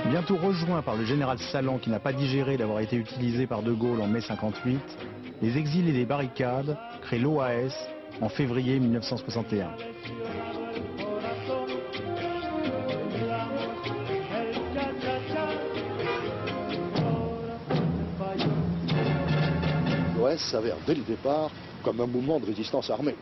Bientôt rejoint par le général Salan qui n'a pas digéré d'avoir été utilisé par De Gaulle en mai 58, les exilés des barricades créent l'OAS en février 1961. L'OAS s'avère dès le départ comme un mouvement de résistance armée.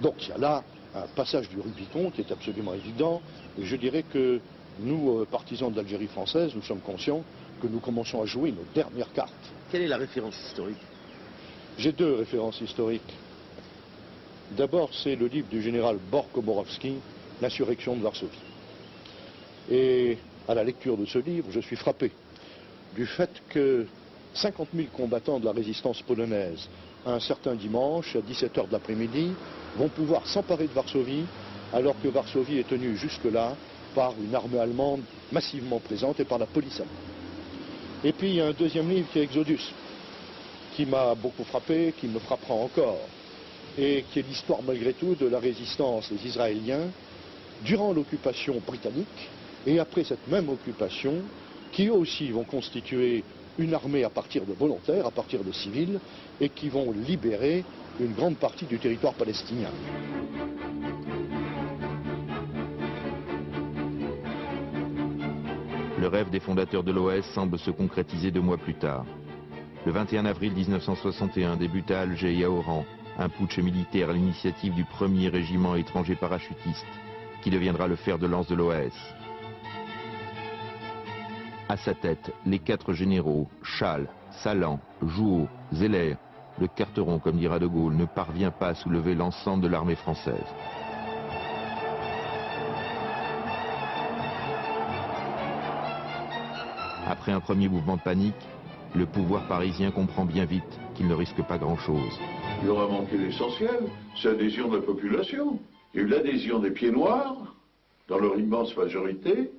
Donc il y a là un passage du Rubicon qui est absolument évident, et je dirais que nous, partisans de l'Algérie française, nous sommes conscients que nous commençons à jouer nos dernières cartes. Quelle est la référence historique? J'ai deux références historiques. D'abord, c'est le livre du général Bor-Komorowski, L'insurrection de Varsovie. Et à la lecture de ce livre, je suis frappé du fait que 50 000 combattants de la résistance polonaise, un certain dimanche, à 17h de l'après-midi, vont pouvoir s'emparer de Varsovie, alors que Varsovie est tenue jusque-là par une armée allemande massivement présente et par la police allemande. Et puis il y a un deuxième livre qui est Exodus, qui m'a beaucoup frappé, qui me frappera encore, et qui est l'histoire malgré tout de la résistance des Israéliens durant l'occupation britannique et après cette même occupation, qui eux aussi vont constituer une armée à partir de volontaires, à partir de civils, et qui vont libérer une grande partie du territoire palestinien. Le rêve des fondateurs de l'OAS semble se concrétiser 2 mois plus tard. Le 21 avril 1961 débute à Alger et à Oran un putsch militaire à l'initiative du 1er régiment étranger parachutiste, qui deviendra le fer de lance de l'OAS. À sa tête, les 4 généraux, Schall, Sallan, Jouhaud, Zeller, le Carteron, comme dira De Gaulle, ne parvient pas à soulever l'ensemble de l'armée française. Après un premier mouvement de panique, le pouvoir parisien comprend bien vite qu'il ne risque pas grand-chose. Il aura manqué l'essentiel, c'est l'adhésion de la population. Il y a eu l'adhésion des pieds noirs, dans leur immense majorité,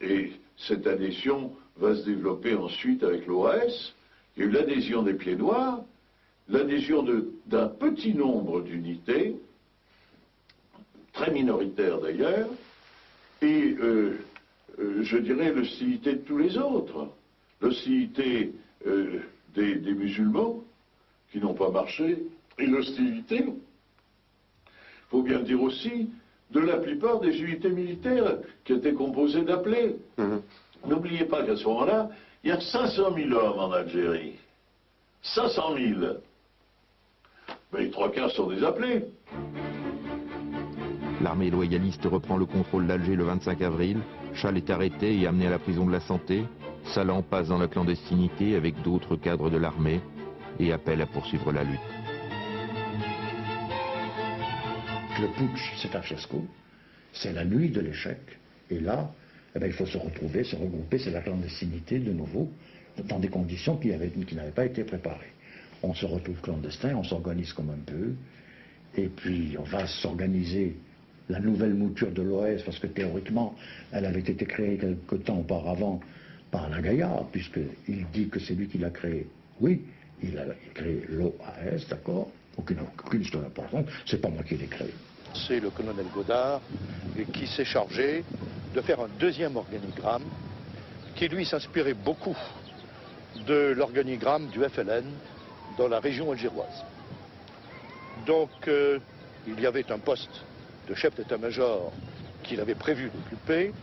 et cette adhésion va se développer ensuite avec l'OAS. Il y a eu l'adhésion des pieds noirs, l'adhésion d'un petit nombre d'unités, très minoritaires d'ailleurs, et je dirais l'hostilité de tous les autres, l'hostilité des musulmans qui n'ont pas marché, et l'hostilité, il faut bien le dire aussi, de la plupart des unités militaires qui étaient composées d'appelés. N'oubliez pas qu'à ce moment-là, il y a 500 000 hommes en Algérie. 500 000. Mais les 3/4 sont des appelés. L'armée loyaliste reprend le contrôle d'Alger le 25 avril. Chal est arrêté et amené à la prison de la Santé. Sallan passe dans la clandestinité avec d'autres cadres de l'armée et appelle à poursuivre la lutte. Le putsch, c'est un fiasco. C'est la nuit de l'échec. Et là, eh bien, il faut se retrouver, se regrouper, c'est la clandestinité de nouveau, dans des conditions qui n'avaient pas été préparées. On se retrouve clandestin, on s'organise comme un peu, et puis on va s'organiser la nouvelle mouture de l'OAS, parce que théoriquement, elle avait été créée quelque temps auparavant par la Gaillard, puisqu'il dit que c'est lui qui l'a créée. Oui, il a créé l'OAS, d'accord, aucune histoire importante, c'est pas moi qui l'ai créé. C'est le colonel Godard qui s'est chargé de faire un deuxième organigramme qui lui s'inspirait beaucoup de l'organigramme du FLN dans la région algéroise. Donc il y avait un poste de chef d'état-major qu'il avait prévu d'occuper,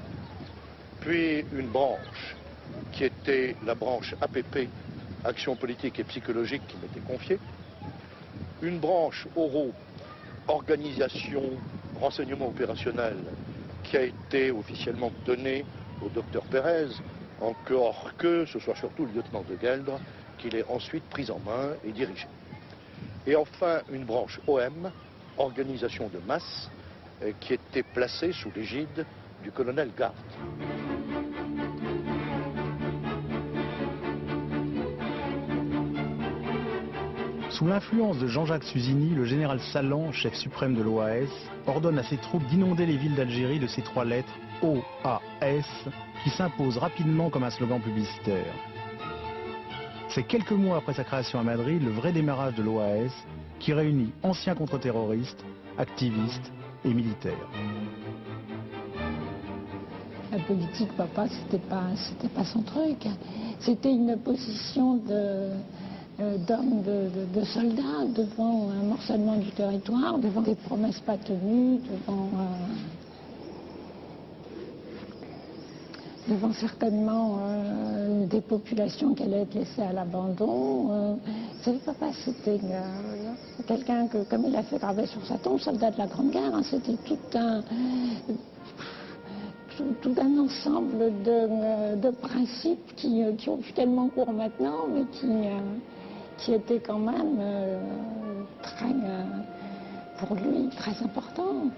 puis une branche qui était la branche APP, Action politique et psychologique, qui m'était confiée, une branche ORO, Organisation, renseignement opérationnel, qui a été officiellement donnée au docteur Pérez, encore que ce soit surtout le lieutenant de Gueldre qui l'ait ensuite prise en main et dirigée. Et enfin, une branche OM, organisation de masse, qui était placée sous l'égide du colonel Garde. Sous l'influence de Jean-Jacques Suzini, le général Sallan, chef suprême de l'OAS, ordonne à ses troupes d'inonder les villes d'Algérie de ces 3 lettres OAS, qui s'imposent rapidement comme un slogan publicitaire. C'est quelques mois après sa création à Madrid le vrai démarrage de l'OAS, qui réunit anciens contre-terroristes, activistes et militaires. La politique, papa, c'était pas son truc. C'était une position d'hommes, de soldats devant un morcellement du territoire, devant des promesses pas tenues, devant certainement des populations qui allaient être laissées à l'abandon. Papa, c'était quelqu'un que, comme il a fait graver sur sa tombe, soldat de la Grande Guerre, hein, c'était tout un ensemble de principes qui ont plus tellement cours maintenant, mais qui étaient quand même pour lui très importants.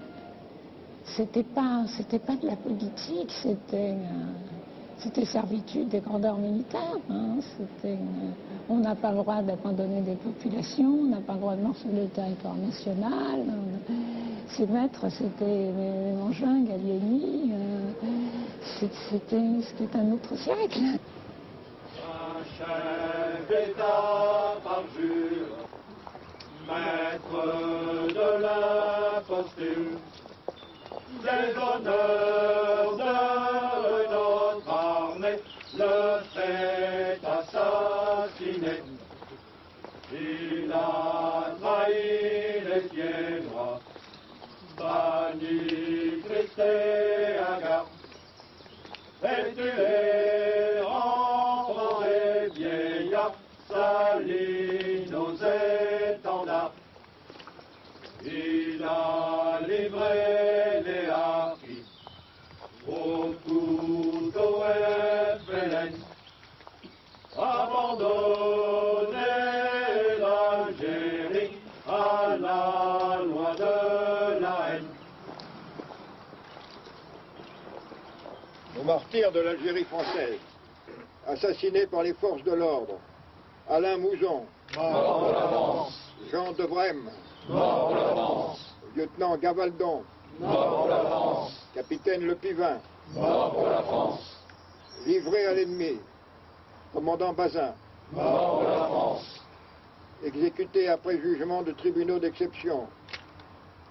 C'était pas de la politique, c'était servitude des grandeurs militaires. Hein, on n'a pas le droit d'abandonner des populations, on n'a pas le droit de morceler le territoire national. Ses maîtres, c'était Mangin, Gallieni, c'était un autre siècle. Un chef d'État parjure, maître de l'imposture, des honneurs de notre armée, le fait assassiné. Il a trahi les Pieds-Noirs, banni Christ et Agathe, et tué enfants et vieillards, sali nos étendards. Il a livré les harkis au couteau FLN, Aux martyrs de l'Algérie française, assassinés par les forces de l'ordre, Alain Mouzon, mort pour la France. Jean de Brême, Mort pour la France. lieutenant Gavaldon, Mort pour la France. capitaine Le Pivin, Mort pour la France. livré à l'ennemi, commandant Bazin, Mort pour la France. exécuté après jugement de tribunaux d'exception,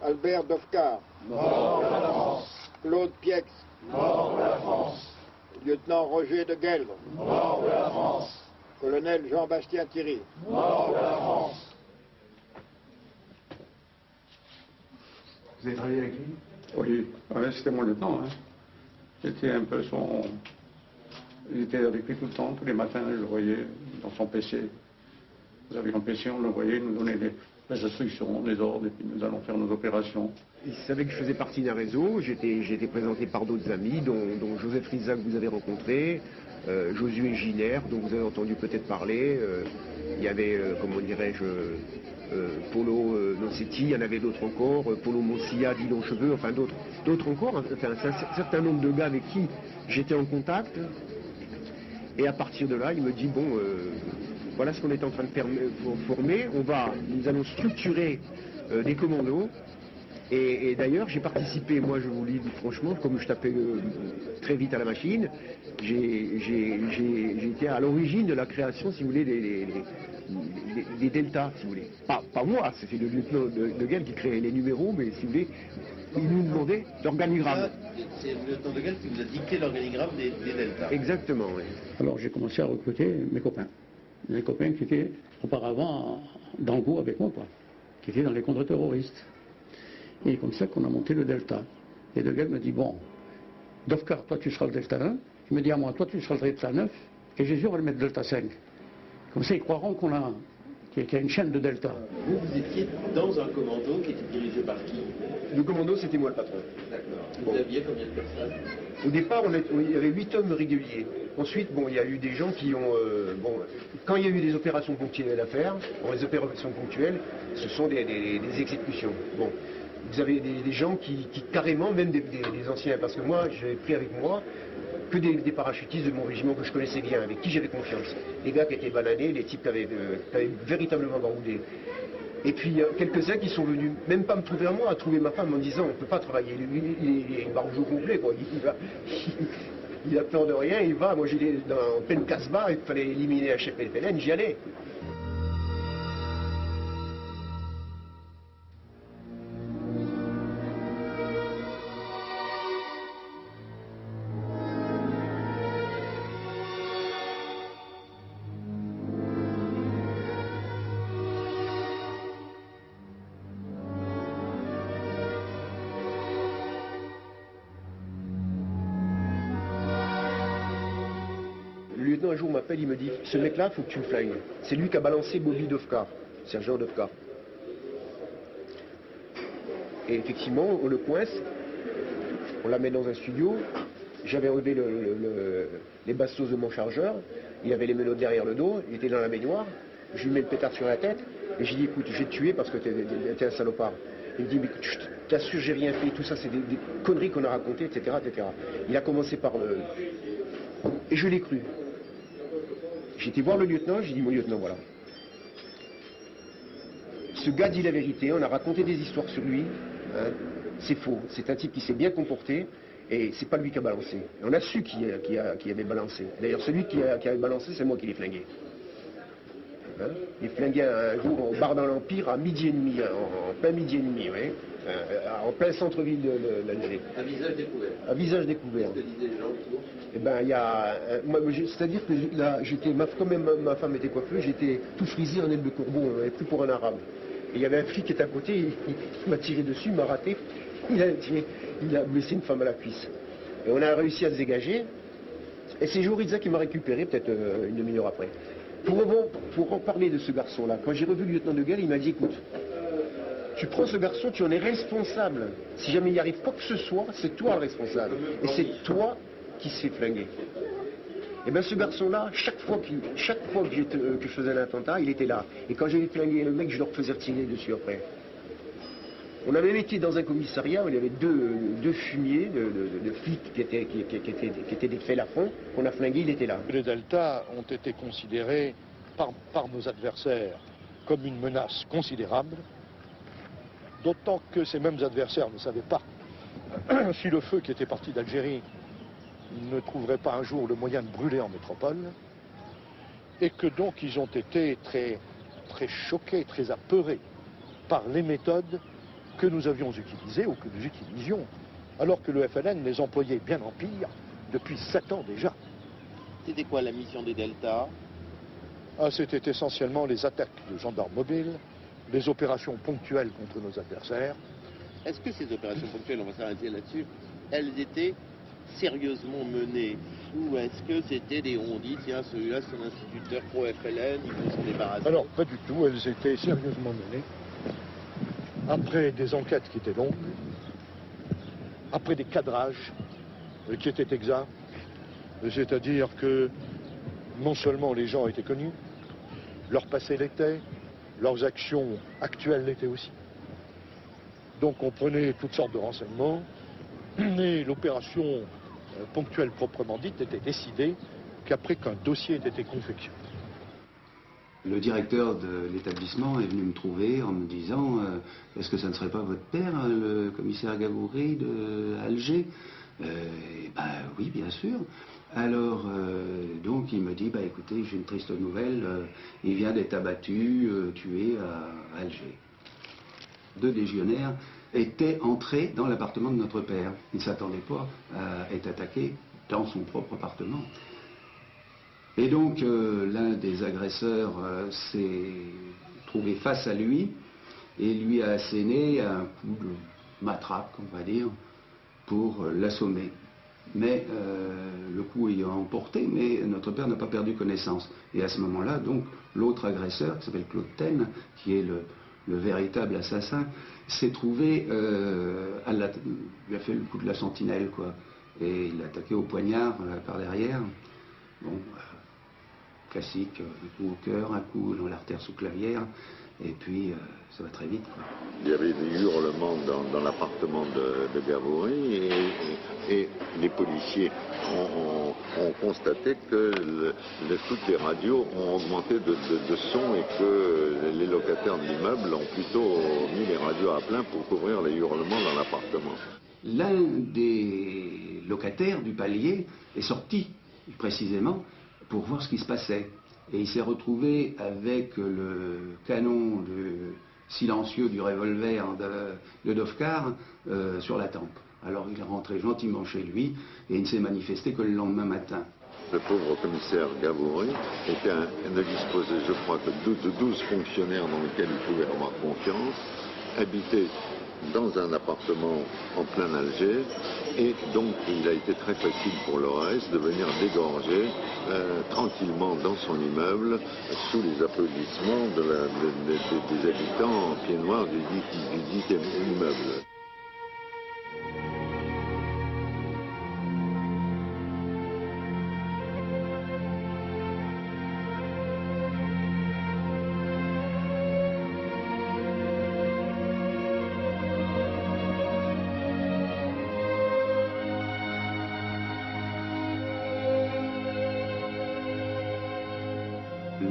Albert Dovkar, Mort pour la France. Claude Piex, Mort pour la France. lieutenant Roger de Gueldre, Mort pour la France. colonel Jean-Bastien Thierry. Mort pour la France. Vous avez travaillé avec lui? Oui, ouais, c'était mon lieutenant. Hein. J'étais un peu son... J'étais avec lui tout le temps, tous les matins, je le voyais dans son PC. Nous avions un PC, on le voyait, il nous donnait les instructions, les ordres, et puis nous allons faire nos opérations. Il savait que je faisais partie d'un réseau, j'étais présenté par d'autres amis, dont Joseph Rizac que vous avez rencontré, Josué Giner, dont vous avez entendu peut-être parler, il y avait, comment dirais-je, Polo Noceti, il y en avait d'autres encore, Polo Mossia, Dillon Cheveux, enfin d'autres encore, enfin, un certain nombre de gars avec qui j'étais en contact. Et à partir de là, il me dit, bon, voilà ce qu'on est en train de former, nous allons structurer des commandos. Et d'ailleurs, j'ai participé, moi je vous le dis franchement, comme je tapais très vite à la machine, j'ai été à l'origine de la création, si vous voulez, des deltas, si vous voulez. Pas moi, c'était le lieutenant de Gueldre qui créait les numéros, mais si vous voulez, il nous demandait l'organigramme. C'est le lieutenant de Gueldre qui vous a dicté l'organigramme des deltas. Exactement, oui. Alors j'ai commencé à recruter mes copains qui étaient auparavant dans le coup avec moi, quoi, qui étaient dans les contre-terroristes. Et comme ça qu'on a monté le Delta. Et De Gueldre me dit, bon, Dovkar, toi tu seras le Delta 1, il me dit à moi, toi tu seras le Delta 9, et Jésus on va le mettre Delta 5. Comme ça ils croiront qu'il y a une chaîne de Delta. Vous étiez dans un commando qui était dirigé par qui? Le commando, c'était moi le patron. D'accord. Vous aviez combien de personnes? Au départ, il y avait 8 hommes réguliers. Ensuite, bon, il y a eu des gens qui ont... quand il y a eu des opérations ponctuelles à faire, les opérations ponctuelles, ce sont des exécutions. Bon, vous avez des gens qui carrément, même des anciens, parce que moi, j'avais pris avec moi que des parachutistes de mon régiment que je connaissais bien, avec qui j'avais confiance. Les gars qui étaient bananés, les types qui avaient véritablement baroudé. Et puis il y a quelques-uns qui sont venus, même pas me trouver à moi, à trouver ma femme en disant on ne peut pas travailler, il est barouge au complet, quoi. Il a peur de rien, il va, moi j'étais en pleine casse-barre, il fallait éliminer un chef LPLN, j'y allais. Le lieutenant un jour m'appelle, il me dit, ce mec-là, il faut que tu le flingues. C'est lui qui a balancé Bobby Dovkar, sergent Dovkar. Et effectivement, on le coince, on la met dans un studio. J'avais enlevé les bastos de mon chargeur, il avait les menottes derrière le dos, il était dans la baignoire, je lui mets le pétard sur la tête, et j'ai dit, écoute, je vais te tuer parce que t'es un salopard. Il me dit, mais je t'assure, j'ai rien fait, tout ça, c'est des conneries qu'on a racontées, etc., etc. Il a commencé par le... Et je l'ai cru. J'ai été voir le lieutenant, j'ai dit, mon lieutenant, voilà. Ce gars dit la vérité, on a raconté des histoires sur lui, hein, c'est faux, c'est un type qui s'est bien comporté, et c'est pas lui qui a balancé. Et on a su qui avait balancé. D'ailleurs, celui qui avait balancé, c'est moi qui l'ai flingué. Hein, il flingué un jour au bar dans l'Empire à midi et demi, en plein midi et demi, oui, en plein centre-ville de l'Algérie. Un visage découvert. Un visage découvert. Que disaient les gens autour? Eh ben, il y a... c'est-à-dire que là, quand même ma femme était coiffeuse, j'étais tout frisé en aile de corbeau, on n'avait plus pour un arabe. Et il y avait un flic qui était à côté, il m'a tiré dessus, il m'a raté, il a blessé une femme à la cuisse. Et on a réussi à se dégager, et c'est Jorizza qui m'a récupéré, peut-être une demi-heure après. Pour en parler de ce garçon-là, quand j'ai revu le lieutenant de Gueldre, il m'a dit, écoute, tu prends ce garçon, tu en es responsable. Si jamais il arrive quoi que ce soit, c'est toi le responsable. Et c'est toi qui se fait flinguer. Et bien ce garçon-là, chaque fois que je faisais un attentat, il était là. Et quand j'avais flingué le mec, je leur faisais retirer dessus après. On a même été dans un commissariat où il y avait deux fumiers de flics qui étaient des faits lafont, qu'on a flingués, il était là. Les Deltas ont été considérés par nos adversaires comme une menace considérable, d'autant que ces mêmes adversaires ne savaient pas si le feu qui était parti d'Algérie ne trouverait pas un jour le moyen de brûler en métropole, et que donc ils ont été très, très choqués, très apeurés par les méthodes que nous avions utilisées ou que nous utilisions, alors que le FLN les employait bien en pire depuis 7 ans déjà. C'était quoi la mission des Deltas? C'était essentiellement les attaques de gendarmes mobiles, les opérations ponctuelles contre nos adversaires. Est-ce que ces opérations ponctuelles, on va s'arrêter là-dessus, elles étaient sérieusement menées? Ou est-ce que c'était des on dit, tiens, celui-là c'est un instituteur pro-FLN, il faut se débarrasser? Alors, pas du tout, elles étaient sérieusement menées. Après des enquêtes qui étaient longues, après des cadrages qui étaient exacts, c'est-à-dire que non seulement les gens étaient connus, leur passé l'était, leurs actions actuelles l'étaient aussi. Donc on prenait toutes sortes de renseignements, et l'opération ponctuelle proprement dite était décidée qu'après qu'un dossier ait été confectionné. Le directeur de l'établissement est venu me trouver en me disant est-ce que ça ne serait pas votre père, le commissaire Gavoury de Alger? Oui, bien sûr. Alors, donc, il me dit, écoutez, j'ai une triste nouvelle, il vient d'être abattu, tué à Alger. 2 légionnaires étaient entrés dans l'appartement de notre père. Il ne s'attendait pas à être attaqué dans son propre appartement. Et donc, l'un des agresseurs s'est trouvé face à lui et lui a asséné un coup de matraque, on va dire, pour l'assommer. Mais le coup ayant emporté, mais notre père n'a pas perdu connaissance. Et à ce moment-là, donc, l'autre agresseur, qui s'appelle Claude Taine, qui est le véritable assassin, s'est trouvé, lui a fait le coup de la sentinelle, quoi. Et il l'a attaqué au poignard par derrière. Bon, classique, un coup au cœur, un coup dans l'artère sous-clavière, et puis ça va très vite, quoi. Il y avait des hurlements dans l'appartement de Gavoury et les policiers ont constaté que toutes les radios ont augmenté de son et que les locataires de l'immeuble ont plutôt mis les radios à plein pour couvrir les hurlements dans l'appartement. L'un des locataires du palier est sorti précisément pour voir ce qui se passait. Et il s'est retrouvé avec le canon silencieux du revolver de Dovkar sur la tempe. Alors il est rentré gentiment chez lui et il ne s'est manifesté que le lendemain matin. Le pauvre commissaire Gavoury ne disposait, je crois, que de 12 fonctionnaires dans lesquels il pouvait avoir confiance, habitait dans un appartement en plein Alger, et donc il a été très facile pour le reste de venir dégorger tranquillement dans son immeuble sous les applaudissements des habitants en pied noir du dit immeuble.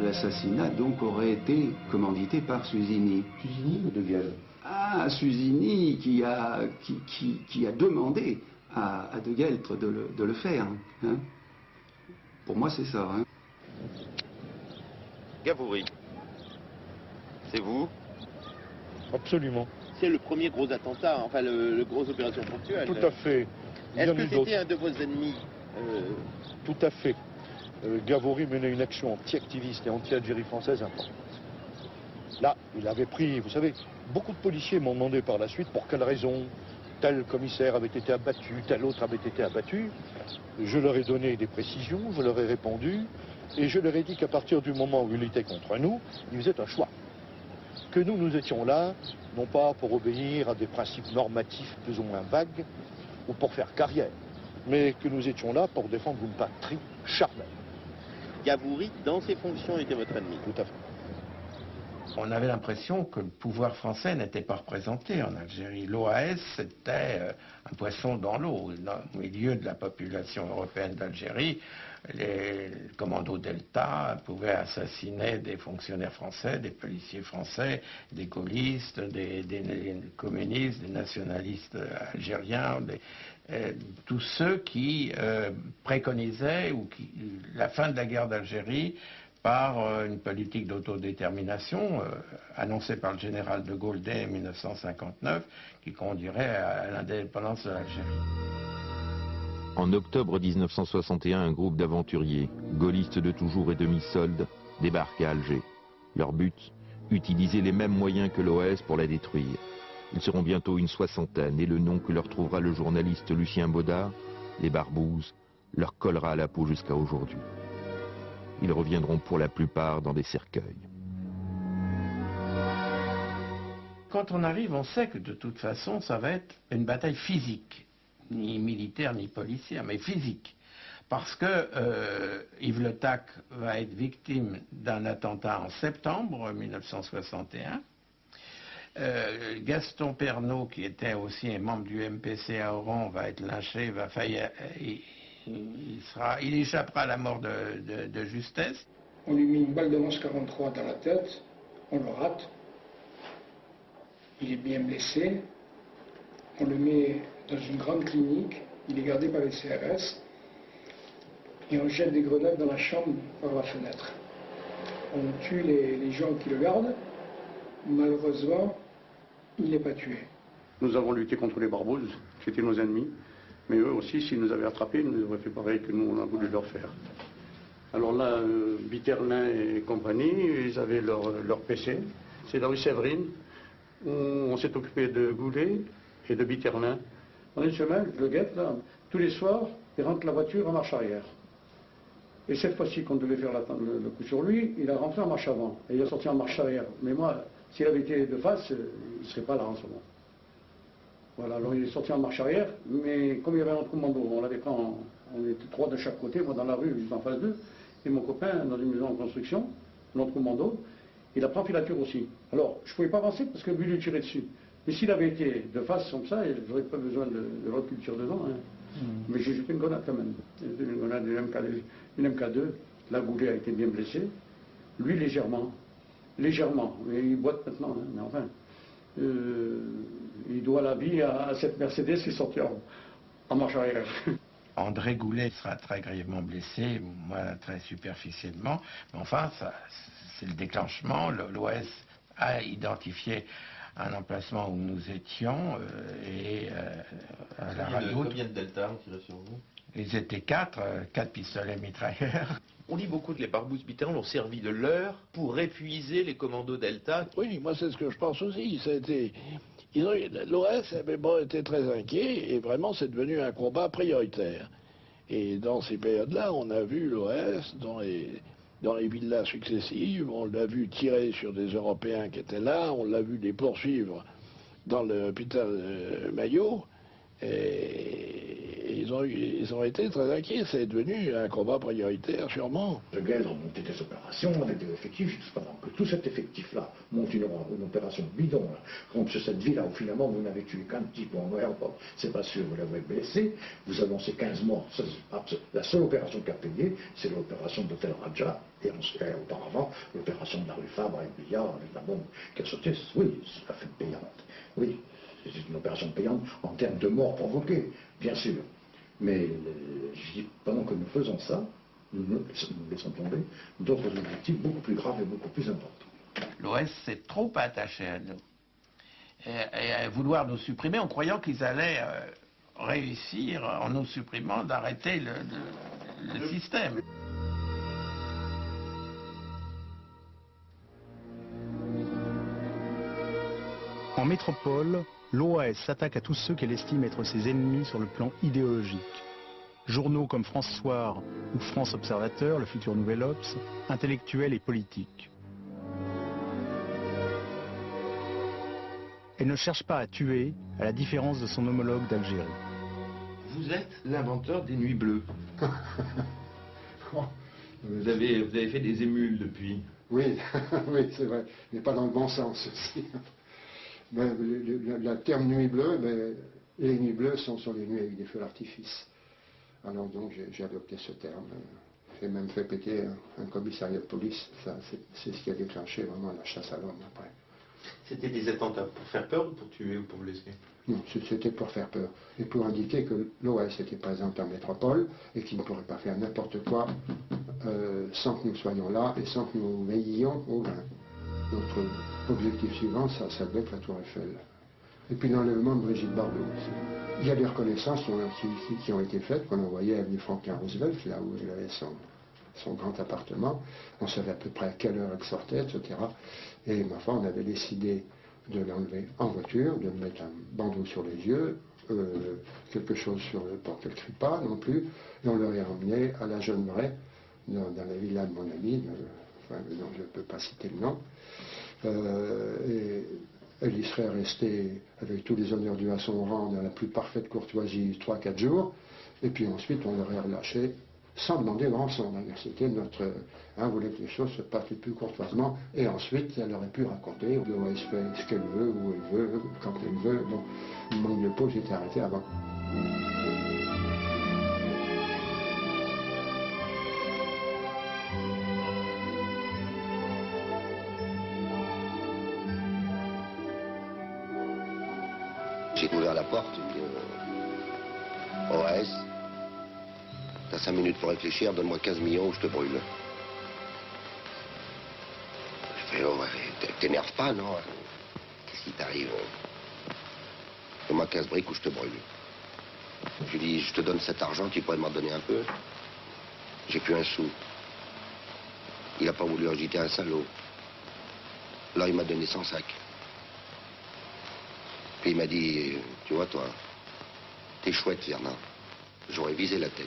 L'assassinat donc aurait été commandité par Susini. Susini ou De Gaulle? Ah, Susini qui a demandé à De Gueltre de le faire. Hein. Pour moi, c'est ça. Hein. Gavoury, c'est vous? Absolument. C'est le premier gros attentat, enfin le grosse opération ponctuelle. Tout à fait. Est-ce que c'était un de vos ennemis? Tout à fait. Gavoury menait une action anti-activiste et anti-Algérie française importante. Là, il avait pris, vous savez, beaucoup de policiers m'ont demandé par la suite pour quelle raison tel commissaire avait été abattu, tel autre avait été abattu. Je leur ai donné des précisions, je leur ai répondu, et je leur ai dit qu'à partir du moment où il était contre nous, il faisait un choix. Que nous étions là, non pas pour obéir à des principes normatifs plus ou moins vagues, ou pour faire carrière, mais que nous étions là pour défendre une patrie charnelle. Gavoury, dans ses fonctions, était votre ennemi. Tout à fait. On avait l'impression que le pouvoir français n'était pas représenté en Algérie. L'OAS, c'était un poisson dans l'eau. Au milieu de la population européenne d'Algérie, les commandos Delta pouvaient assassiner des fonctionnaires français, des policiers français, des gaullistes, des communistes, des nationalistes algériens, tous ceux qui préconisaient la fin de la guerre d'Algérie par une politique d'autodétermination annoncée par le général de Gaulle dès 1959 qui conduirait à l'indépendance de l'Algérie. En octobre 1961, un groupe d'aventuriers, gaullistes de toujours et demi-soldes, débarque à Alger. Leur but, utiliser les mêmes moyens que l'OAS pour la détruire. Ils seront bientôt une soixantaine et le nom que leur trouvera le journaliste Lucien Baudard, les Barbouzes, leur collera à la peau jusqu'à aujourd'hui. Ils reviendront pour la plupart dans des cercueils. Quand on arrive, on sait que de toute façon, ça va être une bataille physique, ni militaire ni policière, mais physique. Parce que Yves Le Tac va être victime d'un attentat en septembre 1961. Gaston Pernaut, qui était aussi un membre du MPC à Oran, va être lynché, il échappera à la mort de justesse. On lui met une balle de 11,43 dans la tête, on le rate, il est bien blessé, on le met dans une grande clinique, il est gardé par les CRS, et on jette des grenades dans la chambre par la fenêtre. On tue les gens qui le gardent, malheureusement, il n'est pas tué. Nous avons lutté contre les Barbouzes, qui étaient nos ennemis. Mais eux aussi, s'ils nous avaient attrapés, ils nous auraient fait pareil que nous, on a voulu leur faire. Alors là, Bitterlin et compagnie, ils avaient leur PC. C'est la rue Séverine, où on s'est occupé de Goulet et de Bitterlin. En une semaine, je le guette, là, tous les soirs, il rentre la voiture en marche arrière. Et cette fois-ci, qu'on devait faire le coup sur lui, il a rentré en marche avant. Et il est sorti en marche arrière. Mais moi, s'il avait été de face, il ne serait pas là en ce moment. Voilà, alors il est sorti en marche arrière, mais comme il y avait un autre commando, on l'avait pris on était 3 de chaque côté, moi dans la rue, juste en face d'eux, et mon copain dans une maison en construction, l'autre commando, il a pris en filature aussi. Alors, je ne pouvais pas avancer parce que lui lui tirait dessus. Mais s'il avait été de face comme ça, je n'aurais pas besoin de l'autre qui tire dedans. Hein. Mais j'ai jeté une grenade quand même. Une grenade, une MK2, la Goulet a été bien blessée. Lui légèrement, mais il boite maintenant, hein. Mais enfin. Il doit la vie à cette Mercedes qui est sortie en marche arrière. André Goulet sera très grièvement blessé, moi très superficiellement, mais enfin, c'est le déclenchement. L'OAS a identifié un emplacement où nous étions et à la radio. Combien de Delta ont tiré sur vous? Ils étaient 4 pistolets mitrailleurs. On dit beaucoup que les Barbouzes Bitterlin ont servi de leurre pour épuiser les commandos Delta. Oui, moi c'est ce que je pense aussi. L'OAS avait été très inquiet et vraiment c'est devenu un combat prioritaire. Et dans ces périodes-là, on a vu l'OAS dans les villas successives, on l'a vu tirer sur des Européens qui étaient là, on l'a vu les poursuivre dans l'hôpital Maillot. Et ils ont été très inquiets, c'est devenu un combat prioritaire sûrement. De Gaulle a monté des opérations avec des effectifs, pendant que tout cet effectif-là monte une opération bidon, là, contre cette ville-là où finalement vous n'avez tué qu'un type en aéroport, c'est pas sûr, vous l'avez blessé, vous annoncez 15 morts, la seule opération qui a payé, c'est l'opération d'Hôtel Raja, et auparavant l'opération de la rue Fabre avec Billard, avec la bombe qui a sauté, oui, c'est la fait payante, oui. C'est une opération payante en termes de morts provoquées, bien sûr. Mais je dis, pendant que nous faisons ça, nous laissons tomber d'autres objectifs beaucoup plus graves et beaucoup plus importants. L'OS s'est trop attaché à nous. Et à vouloir nous supprimer en croyant qu'ils allaient réussir, en nous supprimant, d'arrêter le système. En métropole, l'OAS s'attaque à tous ceux qu'elle estime être ses ennemis sur le plan idéologique. Journaux comme France Soir ou France Observateur, le futur Nouvel Obs, intellectuels et politiques. Elle ne cherche pas à tuer, à la différence de son homologue d'Algérie. Vous êtes l'inventeur des Nuits Bleues. Vous avez fait des émules depuis. Oui, oui, c'est vrai, mais pas dans le bon sens aussi. Ben, le terme nuit bleue, ben, les nuits bleues sont sur les nuits avec des feux d'artifice. Alors donc j'ai adopté ce terme. J'ai même fait péter un commissariat de police. C'est ce qui a déclenché vraiment la chasse à l'homme après. C'était des attentats pour faire peur ou pour tuer ou pour blesser? Non, c'était pour faire peur. Et pour indiquer que l'OS était présente en métropole et qu'il ne pourrait pas faire n'importe quoi sans que nous soyons là et sans que nous veillions au grain. Notre objectif suivant, ça devait être la Tour Eiffel. Et puis l'enlèvement de Brigitte Bardot. Il y a des reconnaissances qui ont été faites, qu'on envoyait à l'avenue Franklin Roosevelt, là où elle avait son grand appartement. On savait à peu près à quelle heure elle sortait, etc. Et ma foi, on avait décidé de l'enlever en voiture, de mettre un bandeau sur les yeux, quelque chose pour qu'elle ne crie pas non plus, et on l'aurait emmené à la Jeune-Vraie, dans la villa de mon ami, dont je ne peux pas citer le nom. Et elle y serait restée avec tous les honneurs dus à son rang dans la plus parfaite courtoisie 3-4 jours, et puis ensuite on l'aurait relâchée sans demander de rançon. C'était notre... on voulait que les choses se passent le plus courtoisement, et ensuite elle aurait pu raconter, l'OS fait ce qu'elle veut, où elle veut, quand elle veut. Bon, le manque de peau, j'étais arrêté avant. J'ai ouvert la porte, OAS, t'as 5 minutes pour réfléchir, donne-moi 15 millions ou je te brûle. Je fais, oh, t'énerve pas, non? Qu'est-ce qui t'arrive? Donne-moi 15 briques ou je te brûle. Je lui dis, je te donne cet argent, tu pourrais m'en donner un peu? J'ai plus un sou. Il a pas voulu en jeter un salaud. Alors il m'a donné 100 sacs. Puis il m'a dit, tu vois toi, t'es chouette Fernand, j'aurais visé la tête.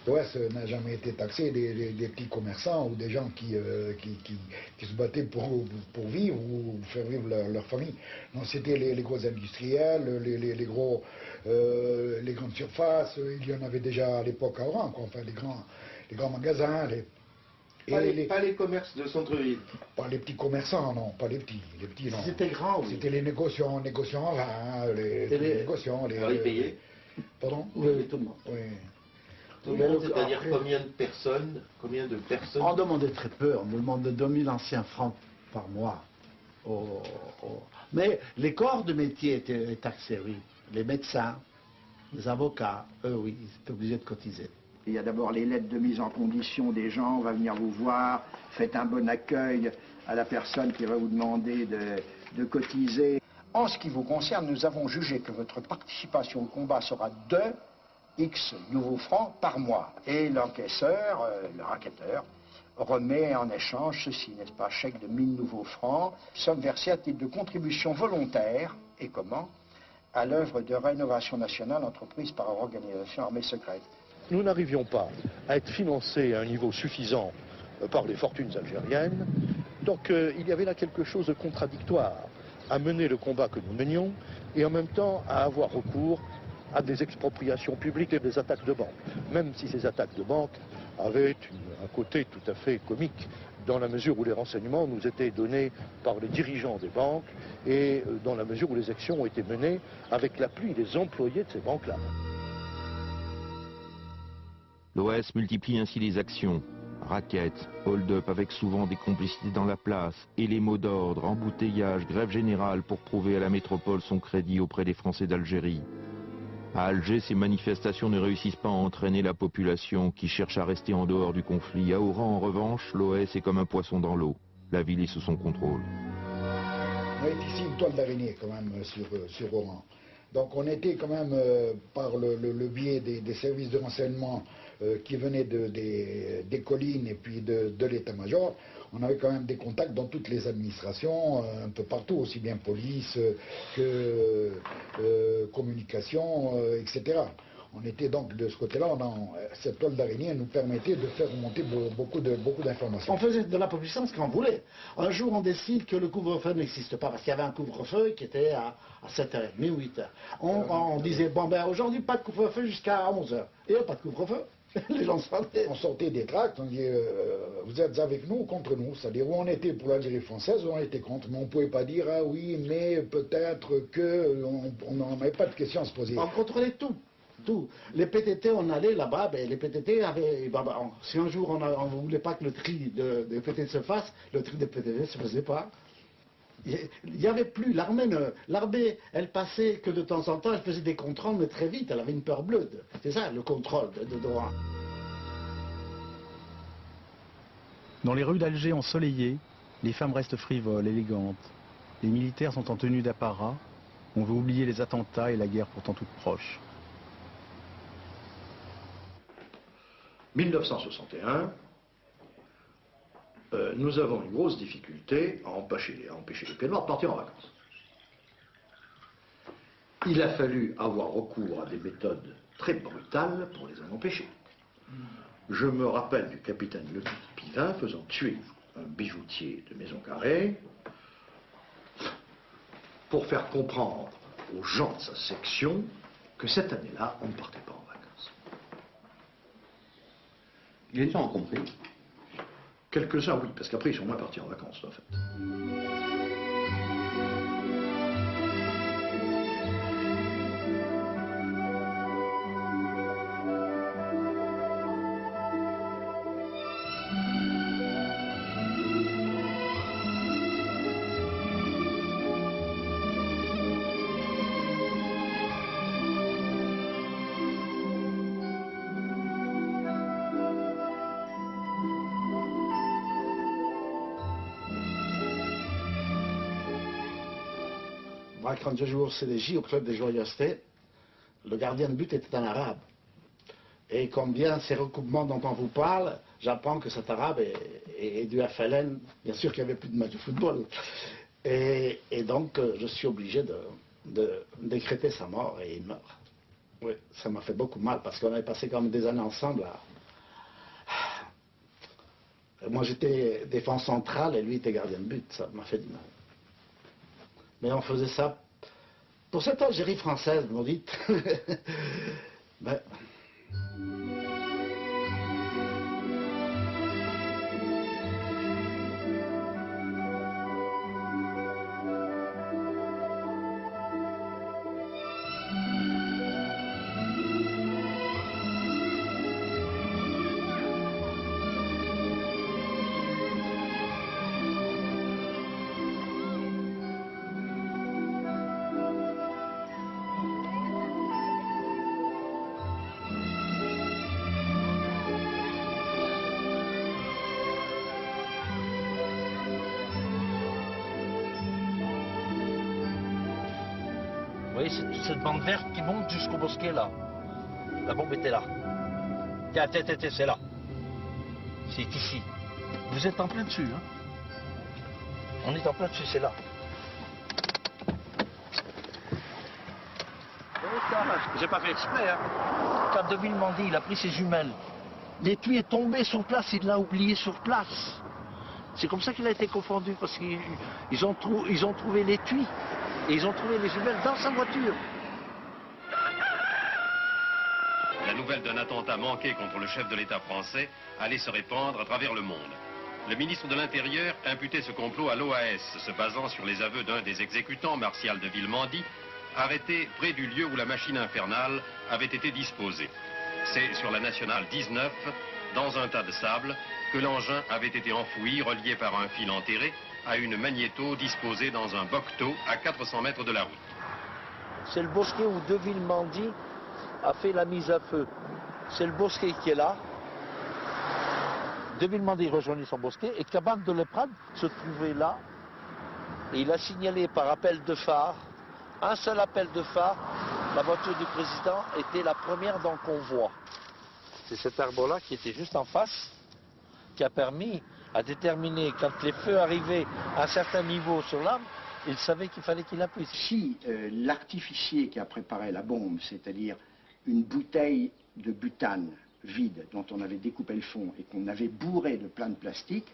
L'Ouest n'a jamais été taxé des petits commerçants ou des gens qui se battaient pour vivre ou faire vivre leur famille. Non, c'était les gros industriels, les grandes surfaces, il y en avait déjà à l'époque à Oran, enfin les grands magasins. Pas les commerces de centre-ville. Pas les petits commerçants, non, pas les petits. Les petits, non. C'était grand, oui. C'était les négociants en vin, les négociants. Les payés. Pardon? Oui, tout le monde. Oui. Tout le monde, c'est-à-dire combien de personnes? On demandait très peu, on demandait 2000 anciens francs par mois. Mais les corps de métier étaient taxés, oui. Les médecins, les avocats, eux, oui, ils étaient obligés de cotiser. Il y a d'abord les lettres de mise en condition des gens, on va venir vous voir, faites un bon accueil à la personne qui va vous demander de cotiser. En ce qui vous concerne, nous avons jugé que votre participation au combat sera de X nouveaux francs par mois. Et l'encaisseur, le racketteur, remet en échange ceci, n'est-ce pas, chèque de 1000 nouveaux francs, somme versée à titre de contribution volontaire, et comment, à l'œuvre de rénovation nationale entreprise par l'organisation armée secrète. Nous n'arrivions pas à être financés à un niveau suffisant par les fortunes algériennes, donc il y avait là quelque chose de contradictoire à mener le combat que nous menions et en même temps à avoir recours à des expropriations publiques et des attaques de banque, même si ces attaques de banque avaient un côté tout à fait comique, dans la mesure où les renseignements nous étaient donnés par les dirigeants des banques et dans la mesure où les actions ont été menées avec l'appui des employés de ces banques-là. L'OAS multiplie ainsi les actions, raquettes, hold-up avec souvent des complicités dans la place, et les mots d'ordre, embouteillage, grève générale pour prouver à la métropole son crédit auprès des Français d'Algérie. À Alger, ces manifestations ne réussissent pas à entraîner la population qui cherche à rester en dehors du conflit. À Oran, en revanche, l'OAS est comme un poisson dans l'eau. La ville est sous son contrôle. On est ici une toile d'araignée quand même sur Oran. Donc on était quand même, par le biais des services de renseignement qui venaient des collines et puis de l'état-major, on avait quand même des contacts dans toutes les administrations, un peu partout, aussi bien police que communication, etc. On était donc de ce côté-là, cette toile d'araignée nous permettait de faire remonter beaucoup d'informations. On faisait de la publicité ce qu'on voulait. Un jour, on décide que le couvre-feu n'existe pas, parce qu'il y avait un couvre-feu qui était à 7h30, 8h. On disait, bon ben aujourd'hui, pas de couvre-feu jusqu'à 11h. Et pas de couvre-feu. Les gens savaient. On sortait des tracts, on dit vous êtes avec nous ou contre nous, c'est-à-dire où on était pour l'Algérie française, où on était contre, mais on ne pouvait pas dire ah oui, mais peut-être que, on n'avait pas de questions à se poser. On contrôlait tout. Tout. Les PTT, on allait là-bas, ben, les PTT avaient... si un jour on ne voulait pas que le tri des PTT se fasse, le tri des PTT ne se faisait pas. Il n'y avait plus, l'armée, elle passait que de temps en temps, elle faisait des contrôles, mais très vite, elle avait une peur bleue. C'est ça, le contrôle de droit. Dans les rues d'Alger ensoleillées, les femmes restent frivoles, élégantes. Les militaires sont en tenue d'apparat. On veut oublier les attentats et la guerre pourtant toute proche. 1961, nous avons une grosse difficulté à empêcher les pieds noirs de partir en vacances. Il a fallu avoir recours à des méthodes très brutales pour les en empêcher. Je me rappelle du capitaine Le Pivin faisant tuer un bijoutier de Maison Carrée pour faire comprendre aux gens de sa section que cette année-là, on ne partait pas en vacances. Les gens ont compris. Quelques-uns, oui, parce qu'après, ils sont moins partis en vacances, en fait. Moi, quand je jouais au CDJ, au club des Joyeusetés, le gardien de but était un arabe. Et comme bien ces recoupements dont on vous parle, j'apprends que cet arabe est du FLN. Bien sûr qu'il n'y avait plus de match de football. Et donc, je suis obligé de décréter sa mort et il meurt. Oui, ça m'a fait beaucoup mal parce qu'on avait passé quand même des années ensemble. Moi, j'étais défense centrale et lui était gardien de but. Ça m'a fait du mal. Mais on faisait ça pour cette Algérie française, vous dites. Ben... Vous voyez, c'est toute cette bande verte qui monte jusqu'au bosquet là. La bombe était là. Tiens, c'est là. C'est ici. Vous êtes en plein dessus, hein. On est en plein dessus, c'est là. J'ai pas fait exprès, hein. Quand De Villemandie, il a pris ses jumelles, l'étui est tombé sur place, il l'a oublié sur place. C'est comme ça qu'il a été confondu, parce qu'ils ont trouvé l'étui. Et ils ont trouvé les jumelles dans sa voiture. La nouvelle d'un attentat manqué contre le chef de l'État français allait se répandre à travers le monde. Le ministre de l'Intérieur imputait ce complot à l'OAS, se basant sur les aveux d'un des exécutants, Martial de Villemandie, arrêté près du lieu où la machine infernale avait été disposée. C'est sur la nationale 19, dans un tas de sable, que l'engin avait été enfoui, relié par un fil enterré, à une magnéto disposée dans un bocteau à 400 mètres de la route. C'est le bosquet où De Villemandie a fait la mise à feu. C'est le bosquet qui est là. De Villemandie rejoignait son bosquet et Cabane de Leprade se trouvait là. Et il a signalé par appel de phare, un seul appel de phare, la voiture du président était la première dans le convoi. C'est cet arbre-là qui était juste en face, qui a permis à déterminer, quand les feux arrivaient à un certain niveau sur l'arme, il savait qu'il fallait qu'il appuie. Si l'artificier qui a préparé la bombe, c'est-à-dire une bouteille de butane vide dont on avait découpé le fond et qu'on avait bourré de plein de plastique,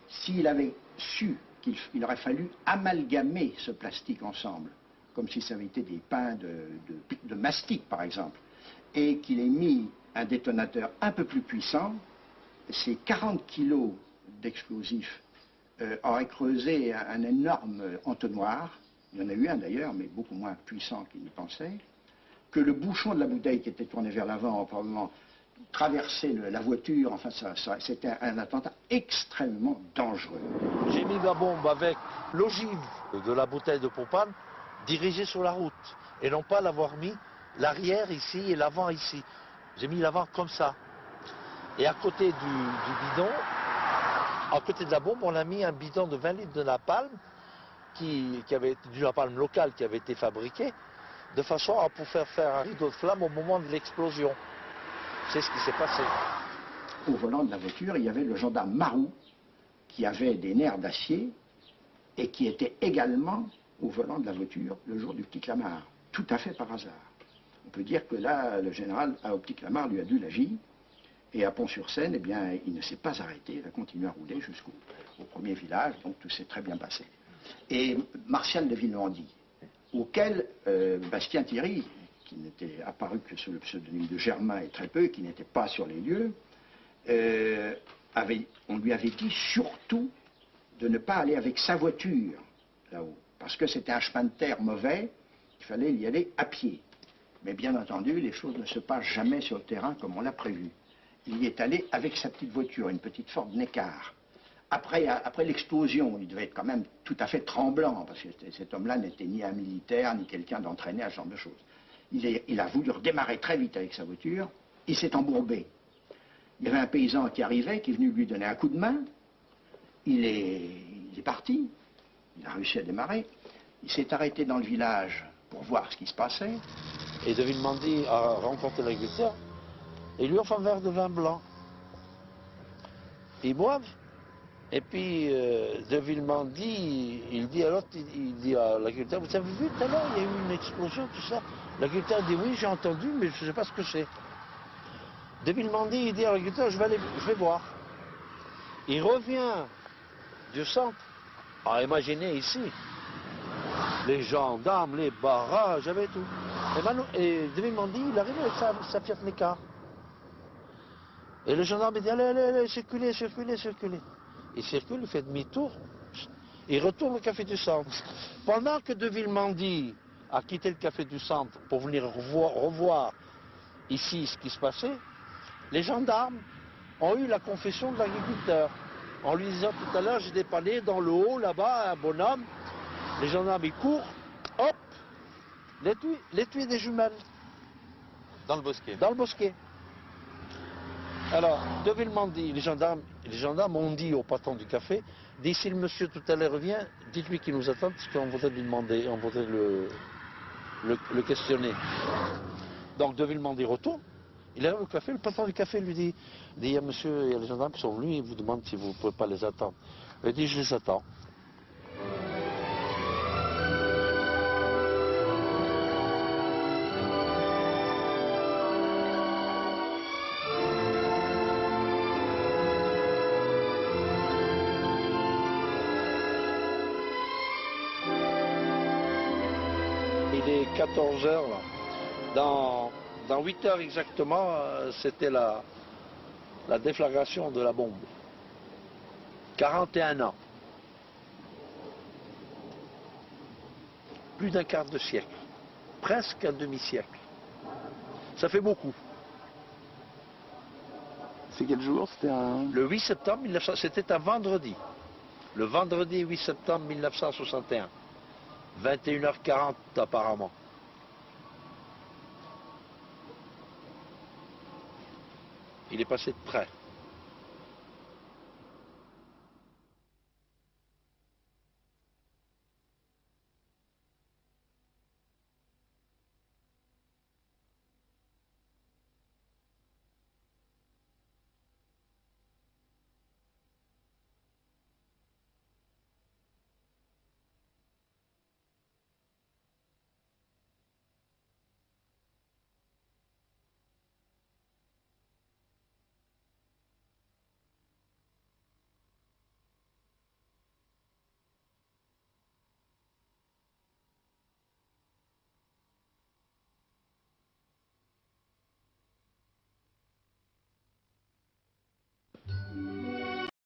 s'il avait su qu'il aurait fallu amalgamer ce plastique ensemble, comme si ça avait été des pains de mastic par exemple, et qu'il ait mis un détonateur un peu plus puissant, ces 40 kilos d'explosifs auraient creusé un énorme entonnoir, il y en a eu un d'ailleurs, mais beaucoup moins puissant qu'il n'y pensait, que le bouchon de la bouteille qui était tourné vers l'avant, probablement traversait la voiture, enfin c'était un attentat extrêmement dangereux. J'ai mis ma bombe avec l'ogive de la bouteille de propane dirigée sur la route, et non pas l'avoir mis l'arrière ici et l'avant ici. J'ai mis l'avant comme ça. Et à côté du bidon, à côté de la bombe, on a mis un bidon de 20 litres de napalm, du napalm local qui avait été fabriqué, de façon à pouvoir faire un rideau de flamme au moment de l'explosion. C'est ce qui s'est passé. Au volant de la voiture, il y avait le gendarme Marou, qui avait des nerfs d'acier, et qui était également au volant de la voiture le jour du Petit Clamart, tout à fait par hasard. On peut dire que là, le général au Petit Clamart lui a dû l'agir, et à Pont-sur-Seine, eh bien, il ne s'est pas arrêté, il a continué à rouler jusqu'au premier village, donc tout s'est très bien passé. Et Martial de Villemandie, auquel Bastien Thierry, qui n'était apparu que sous le pseudonyme de Germain et très peu, qui n'était pas sur les lieux, on lui avait dit surtout de ne pas aller avec sa voiture là-haut, parce que c'était un chemin de terre mauvais, il fallait y aller à pied. Mais bien entendu, les choses ne se passent jamais sur le terrain comme on l'a prévu. Il y est allé avec sa petite voiture, une petite Ford Neckar. Après l'explosion, il devait être quand même tout à fait tremblant, parce que cet homme-là n'était ni un militaire, ni quelqu'un d'entraîné à ce genre de choses. Il a voulu redémarrer très vite avec sa voiture, il s'est embourbé. Il y avait un paysan qui arrivait, qui est venu lui donner un coup de main. Il est parti, il a réussi à démarrer. Il s'est arrêté dans le village pour voir ce qui se passait. Et de Villemandie a rencontré l'agriculteur et lui offre un verre de vin blanc. Ils boivent. Et puis de Villemandie, il dit à l'autre, il dit à l'agriculteur, vous avez vu tout à l'heure, il y a eu une explosion, tout ça. L'agriculteur dit oui, j'ai entendu, mais je ne sais pas ce que c'est. De Villemandie, il dit à l'agriculteur, je vais voir. Il revient du centre. Alors imaginez ici, les gendarmes, les barrages, j'avais tout. Et de Villemandie, il arrive avec sa Fiat Neckar. Et le gendarme dit, allez, circulez. Il circule, il fait demi-tour, il retourne au café du centre. Pendant que de Villemandie a quitté le café du centre pour venir revoir ici ce qui se passait, les gendarmes ont eu la confession de l'agriculteur. En lui disant tout à l'heure, j'ai dépanné dans le haut, là-bas, un bonhomme. Les gendarmes, ils courent, hop, l'étui des jumelles. Dans le bosquet. Dans le bosquet. Alors, de Villemandie, les gendarmes ont dit au patron du café, dit si le monsieur tout à l'heure revient, dites-lui qu'il nous attend, parce qu'on voudrait lui demander, on voudrait le questionner. Donc de Villemandie retourne, il arrive au café, le patron du café lui dit, il y a monsieur, il y a les gendarmes qui sont venus, ils vous demandent si vous ne pouvez pas les attendre. Il dit, je les attends. Il est 14 heures là. Dans 8 heures exactement, c'était la déflagration de la bombe. 41 ans. Plus d'un quart de siècle. Presque un demi-siècle. Ça fait beaucoup. C'est quel jour? Le 8 septembre 1900, c'était un vendredi. Le vendredi 8 septembre 1961. 21h40 apparemment. Il est passé de près.